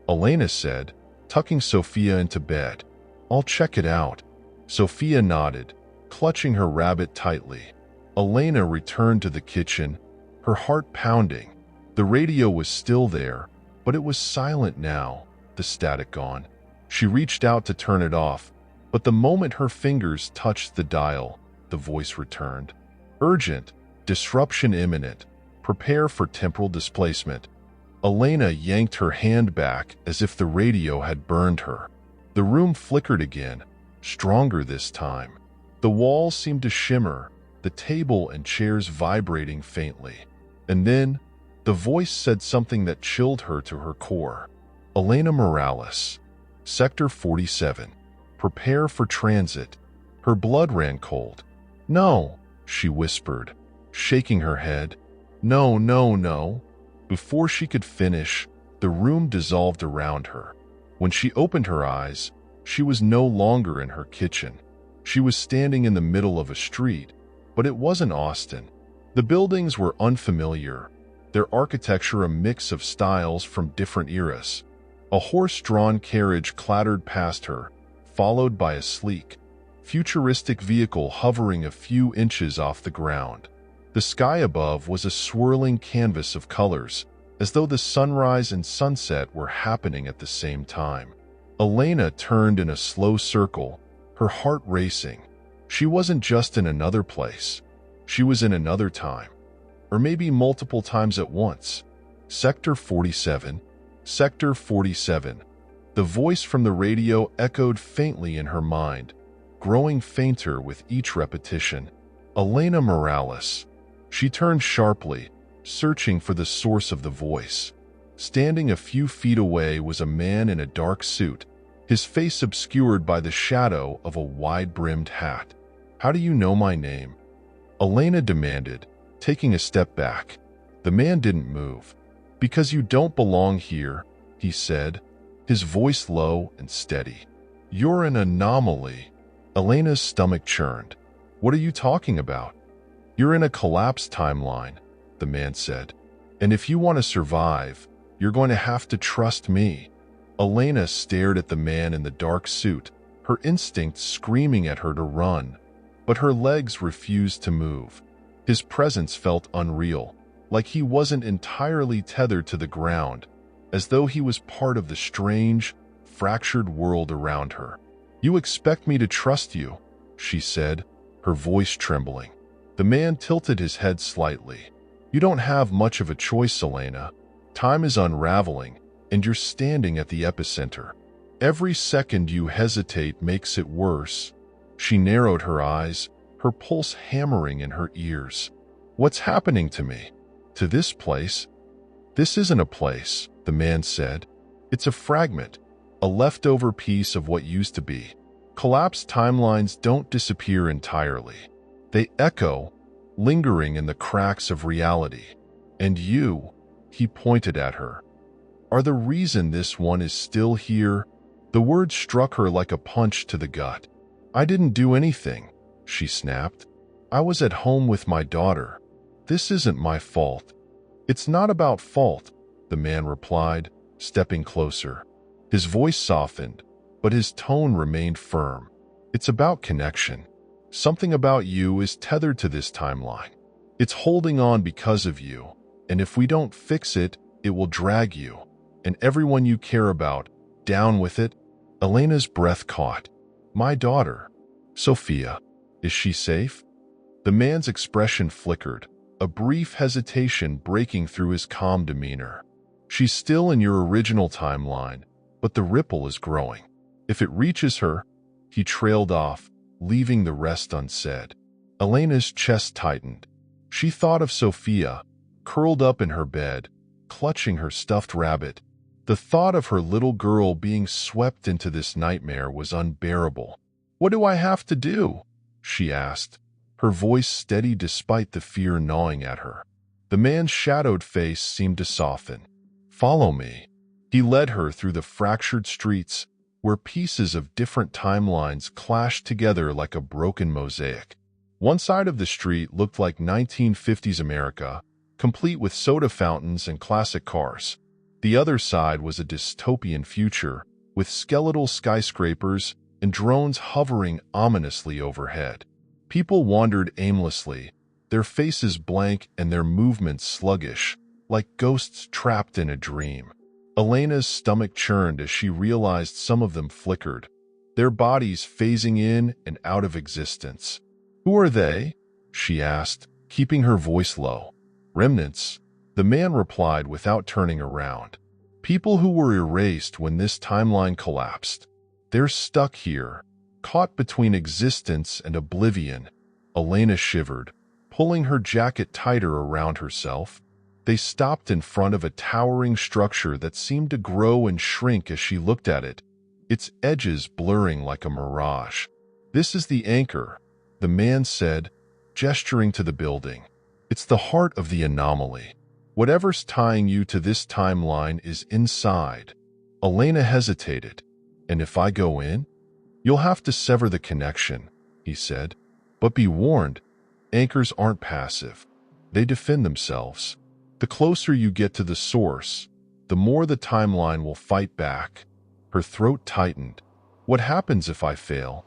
Elena said, tucking Sophia into bed. I'll check it out. Sophia nodded, clutching her rabbit tightly. Elena returned to the kitchen, her heart pounding. The radio was still there, but it was silent now, the static gone. She reached out to turn it off, but the moment her fingers touched the dial, the voice returned. Urgent, disruption imminent, prepare for temporal displacement. Elena yanked her hand back as if the radio had burned her. The room flickered again, stronger this time. The walls seemed to shimmer, the table and chairs vibrating faintly. And then, the voice said something that chilled her to her core. Elena Morales, Sector 47. Prepare for transit. Her blood ran cold. No, she whispered, shaking her head. No, no, no. Before she could finish, the room dissolved around her. When she opened her eyes, she was no longer in her kitchen. She was standing in the middle of a street, but it wasn't Austin. The buildings were unfamiliar, their architecture a mix of styles from different eras. A horse-drawn carriage clattered past her, followed by a sleek, futuristic vehicle hovering a few inches off the ground. The sky above was a swirling canvas of colors, as though the sunrise and sunset were happening at the same time. Elena turned in a slow circle, her heart racing. She wasn't just in another place. She was in another time. Or maybe multiple times at once. Sector 47. Sector 47. The voice from the radio echoed faintly in her mind. growing fainter with each repetition. Elena Morales. She turned sharply, searching for the source of the voice. Standing a few feet away was a man in a dark suit, his face obscured by the shadow of a wide-brimmed hat. "How do you know my name?" Elena demanded, taking a step back. The man didn't move. "Because you don't belong here," he said, his voice low and steady. "You're an anomaly." Elena's stomach churned. "What are you talking about?" "You're in a collapsed timeline," the man said. "And if you want to survive, you're going to have to trust me." Elena stared at the man in the dark suit, her instincts screaming at her to run. But her legs refused to move. His presence felt unreal, like he wasn't entirely tethered to the ground, as though he was part of the strange, fractured world around her. "You expect me to trust you," she said, her voice trembling. The man tilted his head slightly. "You don't have much of a choice, Elena. Time is unraveling, and you're standing at the epicenter. Every second you hesitate makes it worse." She narrowed her eyes, her pulse hammering in her ears. "What's happening to me? To this place?" "This isn't a place," the man said. "It's a fragment, a leftover piece of what used to be. Collapsed timelines don't disappear entirely. They echo, lingering in the cracks of reality. And you," he pointed at her, "are the reason this one is still here." The word struck her like a punch to the gut. "I didn't do anything," she snapped. "I was at home with my daughter. This isn't my fault." "It's not about fault," the man replied, stepping closer. His voice softened, but his tone remained firm. "It's about connection. Something about you is tethered to this timeline. It's holding on because of you, and if we don't fix it, it will drag you, and everyone you care about, down with it." Elena's breath caught. "My daughter, Sophia, is she safe?" The man's expression flickered, a brief hesitation breaking through his calm demeanor. "She's still in your original timeline, but the ripple is growing. If it reaches her—" He trailed off, leaving the rest unsaid. Elena's chest tightened. She thought of Sophia, curled up in her bed, clutching her stuffed rabbit. The thought of her little girl being swept into this nightmare was unbearable. "What do I have to do?" she asked, her voice steady despite the fear gnawing at her. The man's shadowed face seemed to soften. "Follow me." He led her through the fractured streets, where pieces of different timelines clashed together like a broken mosaic. One side of the street looked like 1950s America, complete with soda fountains and classic cars. The other side was a dystopian future, with skeletal skyscrapers and drones hovering ominously overhead. People wandered aimlessly, their faces blank and their movements sluggish, like ghosts trapped in a dream. Elena's stomach churned as she realized some of them flickered, their bodies phasing in and out of existence. "Who are they?" she asked, keeping her voice low. "Remnants," the man replied without turning around. "People who were erased when this timeline collapsed. They're stuck here, caught between existence and oblivion." Elena shivered, pulling her jacket tighter around herself. They stopped in front of a towering structure that seemed to grow and shrink as she looked at it, its edges blurring like a mirage. "This is the anchor," the man said, gesturing to the building. "It's the heart of the anomaly. Whatever's tying you to this timeline is inside." Elena hesitated. "And if I go in?" "You'll have to sever the connection," he said. "But be warned, anchors aren't passive. They defend themselves. The closer you get to the source, the more the timeline will fight back." Her throat tightened. "What happens if I fail?"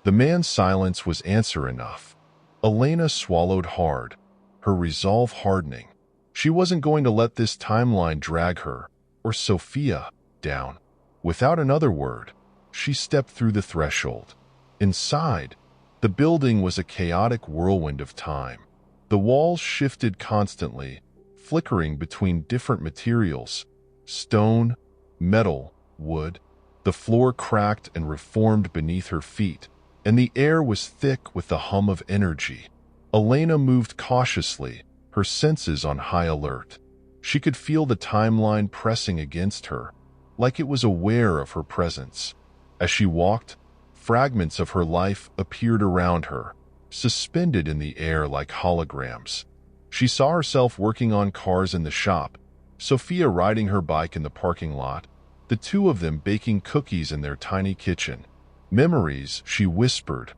The man's silence was answer enough. Elena swallowed hard, her resolve hardening. She wasn't going to let this timeline drag her, or Sophia, down. Without another word, she stepped through the threshold. Inside, the building was a chaotic whirlwind of time. The walls shifted constantly, flickering between different materials: stone, metal, wood. The floor cracked and reformed beneath her feet, and the air was thick with the hum of energy. Elena moved cautiously, her senses on high alert. She could feel the timeline pressing against her, like it was aware of her presence. As she walked, fragments of her life appeared around her, suspended in the air like holograms. She saw herself working on cars in the shop, Sophia riding her bike in the parking lot, the two of them baking cookies in their tiny kitchen. Memories, she whispered,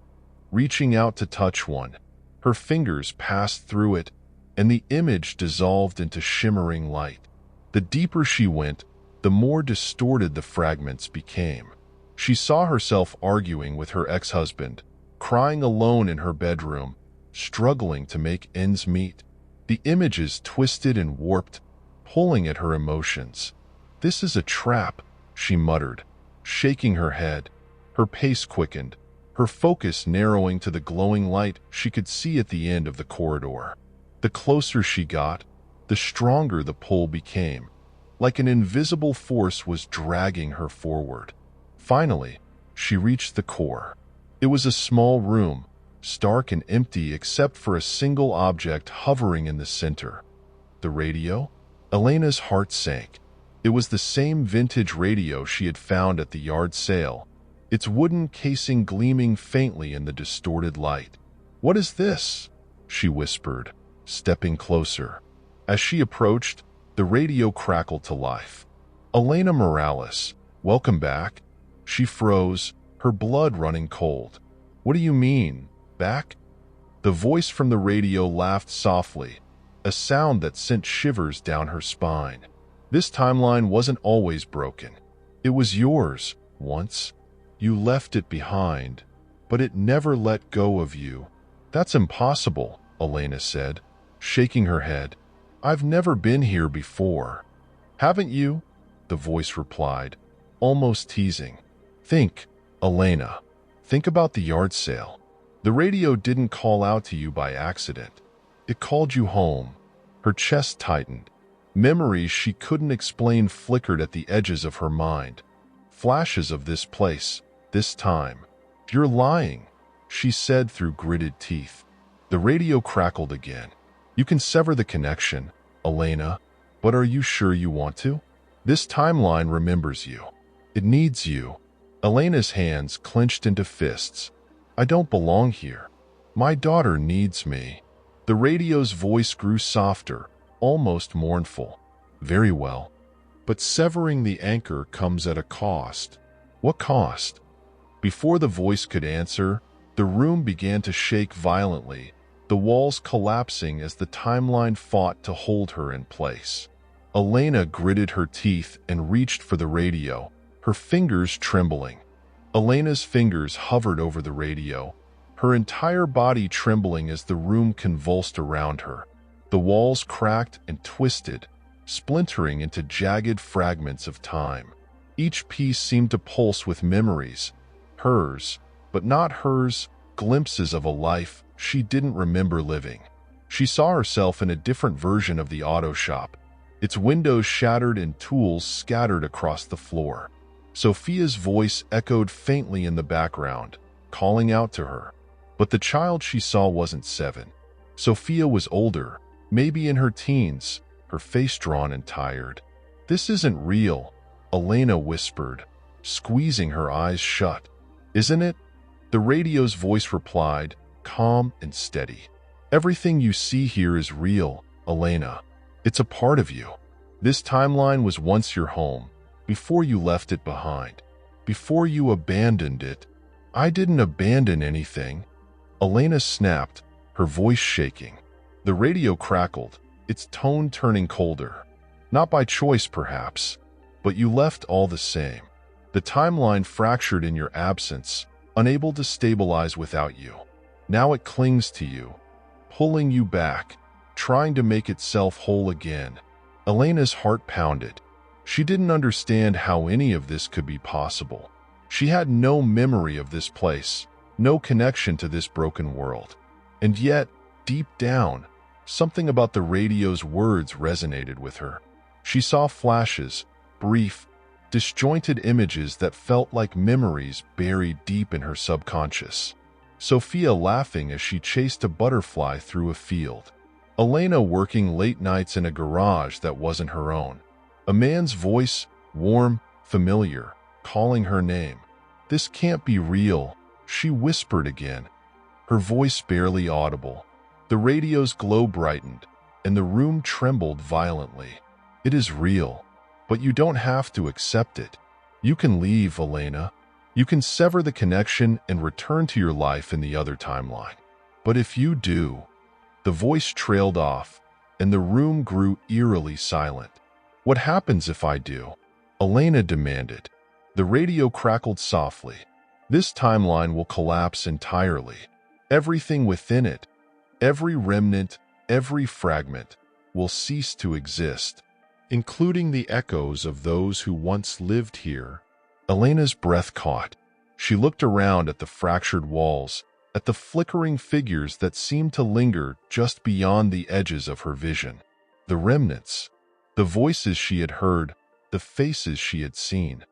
reaching out to touch one. Her fingers passed through it, and the image dissolved into shimmering light. The deeper she went, the more distorted the fragments became. She saw herself arguing with her ex-husband, crying alone in her bedroom, struggling to make ends meet. The images twisted and warped, pulling at her emotions. "This is a trap," she muttered, shaking her head. Her pace quickened, her focus narrowing to the glowing light she could see at the end of the corridor. The closer she got, the stronger the pull became, like an invisible force was dragging her forward. Finally, she reached the core. It was a small room, stark and empty except for a single object hovering in the center. The radio? Elena's heart sank. It was the same vintage radio she had found at the yard sale, its wooden casing gleaming faintly in the distorted light. "What is this?" she whispered, stepping closer. As she approached, the radio crackled to life. "Elena Morales, welcome back." She froze, her blood running cold. "What do you mean, back?" The voice from the radio laughed softly, a sound that sent shivers down her spine. "This timeline wasn't always broken. It was yours, once. You left it behind, but it never let go of you." "That's impossible," Elena said, shaking her head. "I've never been here before." "Haven't you?" the voice replied, almost teasing. "Think, Elena. Think about the yard sale. The radio didn't call out to you by accident. It called you home." Her chest tightened. Memories she couldn't explain flickered at the edges of her mind. Flashes of this place, this time. "You're lying," she said through gritted teeth. The radio crackled again. "You can sever the connection, Elena, but are you sure you want to? This timeline remembers you. It needs you." Elena's hands clenched into fists. "I don't belong here. My daughter needs me." The radio's voice grew softer, almost mournful. "Very well. But severing the anchor comes at a cost." "What cost?" Before the voice could answer, the room began to shake violently, the walls collapsing as the timeline fought to hold her in place. Elena gritted her teeth and reached for the radio, her fingers trembling. Elena's fingers hovered over the radio, her entire body trembling as the room convulsed around her. The walls cracked and twisted, splintering into jagged fragments of time. Each piece seemed to pulse with memories, hers, but not hers, glimpses of a life she didn't remember living. She saw herself in a different version of the auto shop, its windows shattered and tools scattered across the floor. Sophia's voice echoed faintly in the background, calling out to her. But the child she saw wasn't 7. Sophia was older, maybe in her teens, her face drawn and tired. "This isn't real," Elena whispered, squeezing her eyes shut. "Isn't it?" The radio's voice replied, calm and steady. "Everything you see here is real, Elena. It's a part of you. This timeline was once your home, before you left it behind, before you abandoned it." "I didn't abandon anything," Elena snapped, her voice shaking. The radio crackled, its tone turning colder. "Not by choice, perhaps, but you left all the same. The timeline fractured in your absence, unable to stabilize without you. Now it clings to you, pulling you back, trying to make itself whole again." Elena's heart pounded. She didn't understand how any of this could be possible. She had no memory of this place, no connection to this broken world. And yet, deep down, something about the radio's words resonated with her. She saw flashes, brief, disjointed images that felt like memories buried deep in her subconscious. Sophia laughing as she chased a butterfly through a field. Elena working late nights in a garage that wasn't her own. A man's voice, warm, familiar, calling her name. "This can't be real," she whispered again, her voice barely audible. The radio's glow brightened, and the room trembled violently. "It is real, but you don't have to accept it. You can leave, Elena. You can sever the connection and return to your life in the other timeline. But if you do..." The voice trailed off, and the room grew eerily silent. "What happens if I do?" Elena demanded. The radio crackled softly. "This timeline will collapse entirely. Everything within it, every remnant, every fragment, will cease to exist, including the echoes of those who once lived here." Elena's breath caught. She looked around at the fractured walls, at the flickering figures that seemed to linger just beyond the edges of her vision. The remnants, the voices she had heard, the faces she had seen.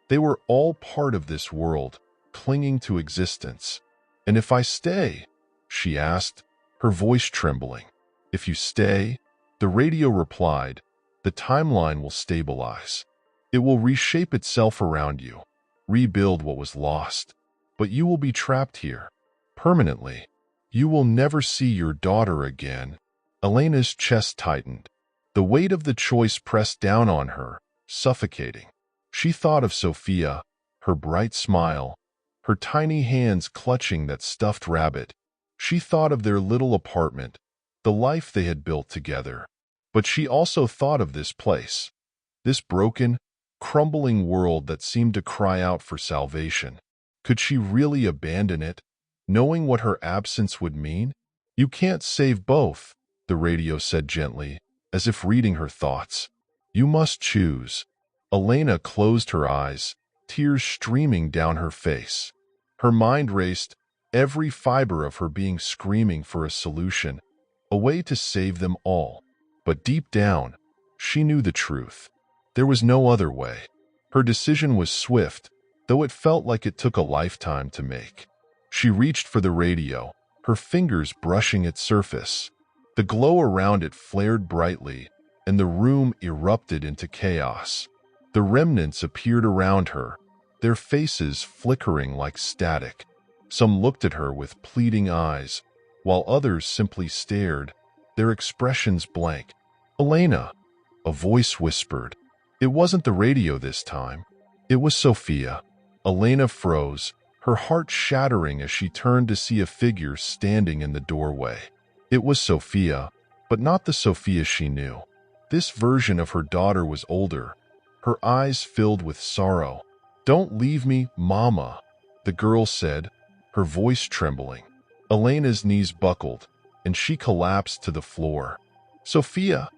They were all part of this world, clinging to existence. "And if I stay?" she asked, her voice trembling. "If you stay," the radio replied, "the timeline will stabilize. It will reshape itself around you, rebuild what was lost. But you will be trapped here, permanently. You will never see your daughter again." Elena's chest tightened. The weight of the choice pressed down on her, suffocating. She thought of Sophia, her bright smile, her tiny hands clutching that stuffed rabbit. She thought of their little apartment, the life they had built together. But she also thought of this place, this broken, crumbling world that seemed to cry out for salvation. Could she really abandon it, knowing what her absence would mean? "You can't save both," the radio said gently, as if reading her thoughts. "You must choose." Elena closed her eyes, tears streaming down her face. Her mind raced, every fiber of her being screaming for a solution, a way to save them all. But deep down, she knew the truth. There was no other way. Her decision was swift, though it felt like it took a lifetime to make. She reached for the radio, her fingers brushing its surface. The glow around it flared brightly, and the room erupted into chaos. The remnants appeared around her, their faces flickering like static. Some looked at her with pleading eyes, while others simply stared, their expressions blank. "Elena," a voice whispered. It wasn't the radio this time. It was Sophia. Elena froze, her heart shattering as she turned to see a figure standing in the doorway. It was Sophia, but not the Sophia she knew. This version of her daughter was older, her eyes filled with sorrow. "Don't leave me, Mama," the girl said, her voice trembling. Elena's knees buckled, and she collapsed to the floor. "Sophia,"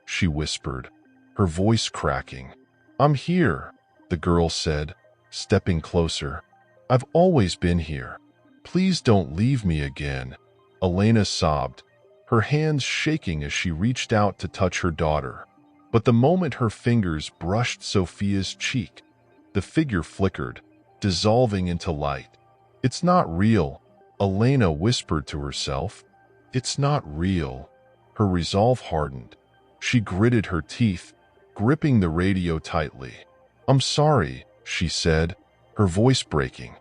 she whispered, her voice cracking. "I'm here," the girl said, stepping closer. "I've always been here. Please don't leave me again." Elena sobbed, her hands shaking as she reached out to touch her daughter. But the moment her fingers brushed Sophia's cheek, the figure flickered, dissolving into light. "It's not real," Elena whispered to herself. "It's not real." Her resolve hardened. She gritted her teeth, gripping the radio tightly. "I'm sorry," she said, her voice breaking,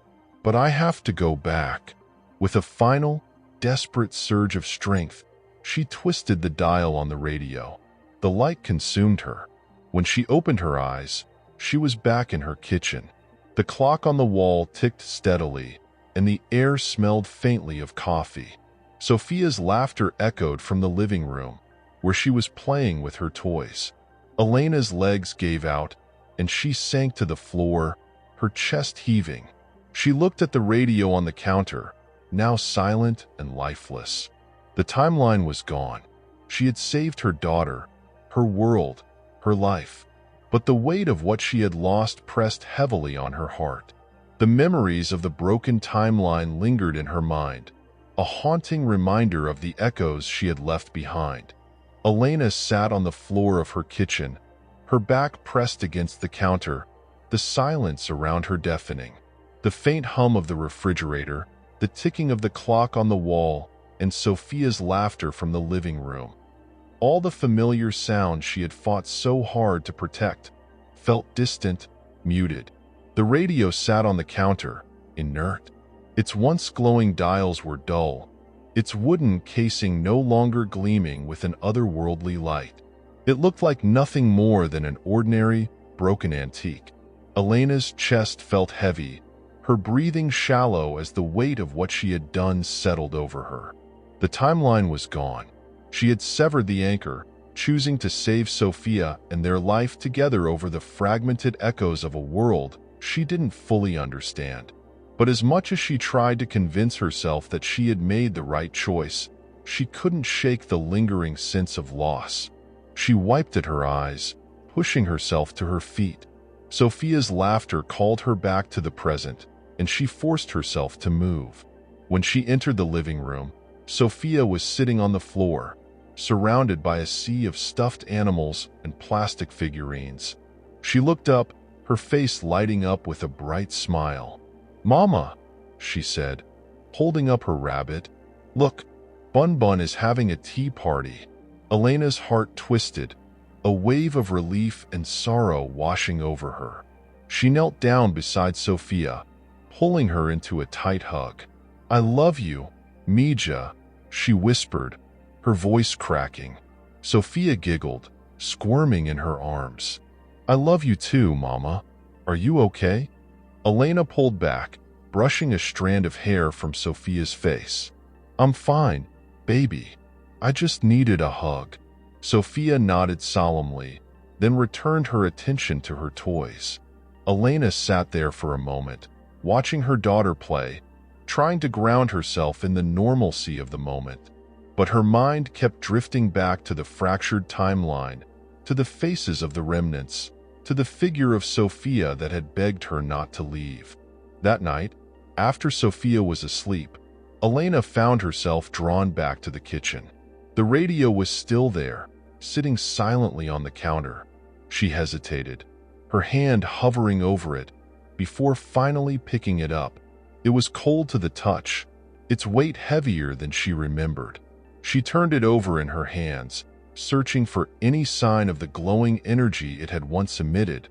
"but I have to go back." With a final, desperate surge of strength, she twisted the dial on the radio. The light consumed her. When she opened her eyes, she was back in her kitchen. The clock on the wall ticked steadily, and the air smelled faintly of coffee. Sophia's laughter echoed from the living room, where she was playing with her toys. Elena's legs gave out, and she sank to the floor, her chest heaving. She looked at the radio on the counter, now silent and lifeless. The timeline was gone. She had saved her daughter, her world, her life. But the weight of what she had lost pressed heavily on her heart. The memories of the broken timeline lingered in her mind, a haunting reminder of the echoes she had left behind. Elena sat on the floor of her kitchen, her back pressed against the counter, the silence around her deafening. The faint hum of the refrigerator, the ticking of the clock on the wall, and Sophia's laughter from the living room. All the familiar sounds she had fought so hard to protect felt distant, muted. The radio sat on the counter, inert. Its once glowing dials were dull, its wooden casing no longer gleaming with an otherworldly light. It looked like nothing more than an ordinary, broken antique. Elena's chest felt heavy, her breathing shallow as the weight of what she had done settled over her. The timeline was gone. She had severed the anchor, choosing to save Sophia and their life together over the fragmented echoes of a world she didn't fully understand. But as much as she tried to convince herself that she had made the right choice, she couldn't shake the lingering sense of loss. She wiped at her eyes, pushing herself to her feet. Sophia's laughter called her back to the present, and she forced herself to move. When she entered the living room, Sophia was sitting on the floor, surrounded by a sea of stuffed animals and plastic figurines. She looked up, her face lighting up with a bright smile. "Mama," she said, holding up her rabbit. "Look, Bun Bun is having a tea party." Elena's heart twisted, a wave of relief and sorrow washing over her. She knelt down beside Sophia, pulling her into a tight hug. "I love you, Mija," she whispered, her voice cracking. Sophia giggled, squirming in her arms. "I love you too, Mama. Are you okay?" Elena pulled back, brushing a strand of hair from Sophia's face. "I'm fine, baby. I just needed a hug." Sophia nodded solemnly, then returned her attention to her toys. Elena sat there for a moment, watching her daughter play, trying to ground herself in the normalcy of the moment. But her mind kept drifting back to the fractured timeline, to the faces of the remnants, to the figure of Sophia that had begged her not to leave. That night, after Sophia was asleep, Elena found herself drawn back to the kitchen. The radio was still there, sitting silently on the counter. She hesitated, her hand hovering over it, before finally picking it up. It was cold to the touch, its weight heavier than she remembered. She turned it over in her hands, searching for any sign of the glowing energy it had once emitted,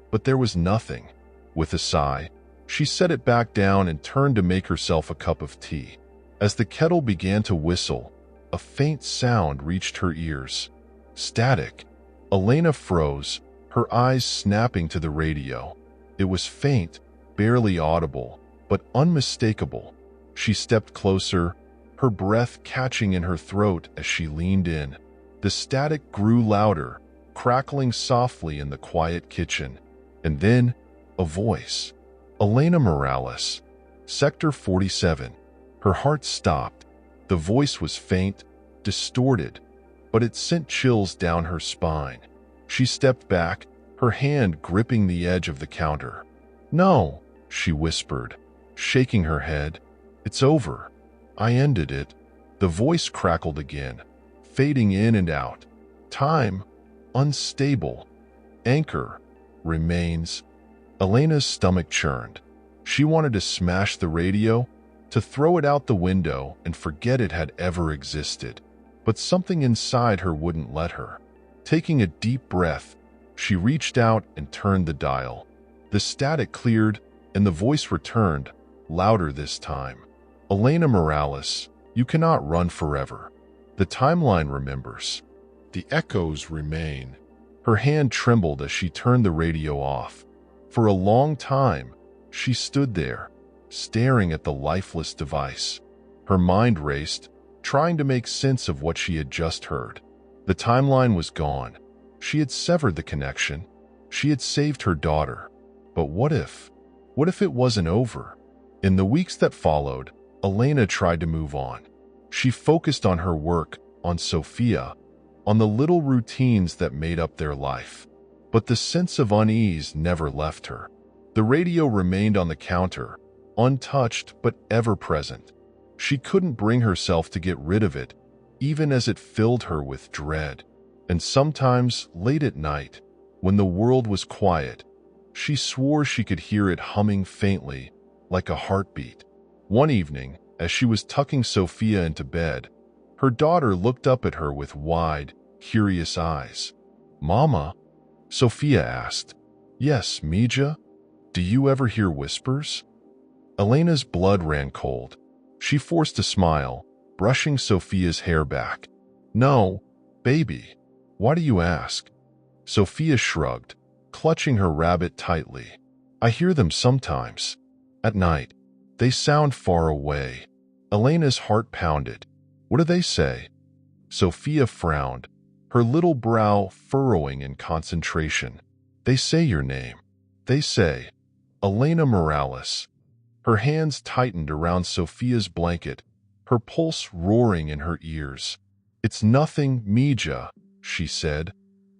but there was nothing. With a sigh, she set it back down and turned to make herself a cup of tea. As the kettle began to whistle, a faint sound reached her ears. Static. Elena froze, her eyes snapping to the radio. It was faint, barely audible, but unmistakable. She stepped closer, her breath catching in her throat as she leaned in. The static grew louder, crackling softly in the quiet kitchen. And then, a voice. "Elena Morales, Sector 47. Her heart stopped. The voice was faint, distorted, but it sent chills down her spine. She stepped back, her hand gripping the edge of the counter. "No," she whispered, shaking her head. "It's over. I ended it." The voice crackled again, fading in and out. "Time, unstable. Anchor, remains." Elena's stomach churned. She wanted to smash the radio, to throw it out the window and forget it had ever existed. But something inside her wouldn't let her. Taking a deep breath, she reached out and turned the dial. The static cleared, and the voice returned, louder this time. "Elena Morales, you cannot run forever. The timeline remembers. The echoes remain." Her hand trembled as she turned the radio off. For a long time, she stood there, staring at the lifeless device. Her mind raced, trying to make sense of what she had just heard. The timeline was gone. She had severed the connection. She had saved her daughter. But what if? What if it wasn't over? In the weeks that followed, Elena tried to move on. She focused on her work, on Sophia, on the little routines that made up their life. But the sense of unease never left her. The radio remained on the counter, untouched but ever present. She couldn't bring herself to get rid of it, even as it filled her with dread. And sometimes, late at night, when the world was quiet, She swore she could hear it humming faintly, like a heartbeat. One evening, as she was tucking Sophia into bed, her daughter looked up at her with wide, curious eyes. "Mama?" Sophia asked. "Yes, Mija? Do you ever hear whispers?" Elena's blood ran cold. She forced a smile, brushing Sophia's hair back. "No, baby. Why do you ask?" Sophia shrugged, clutching her rabbit tightly. "I hear them sometimes. At night. They sound far away." Elena's heart pounded. "What do they say?" Sophia frowned, her little brow furrowing in concentration. "They say your name. They say, Elena Morales." Her hands tightened around Sophia's blanket, her pulse roaring in her ears. "It's nothing, Mija," she said,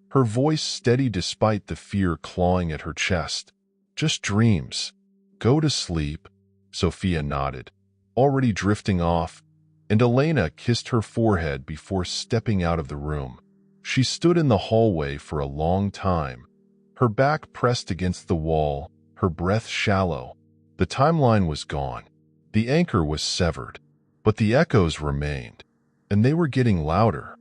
her voice steady despite the fear clawing at her chest. "Just dreams. Go to sleep." Sophia nodded, already drifting off, and Elena kissed her forehead before stepping out of the room. She stood in the hallway for a long time, her back pressed against the wall, her breath shallow. The timeline was gone. The anchor was severed, but the echoes remained, and they were getting louder.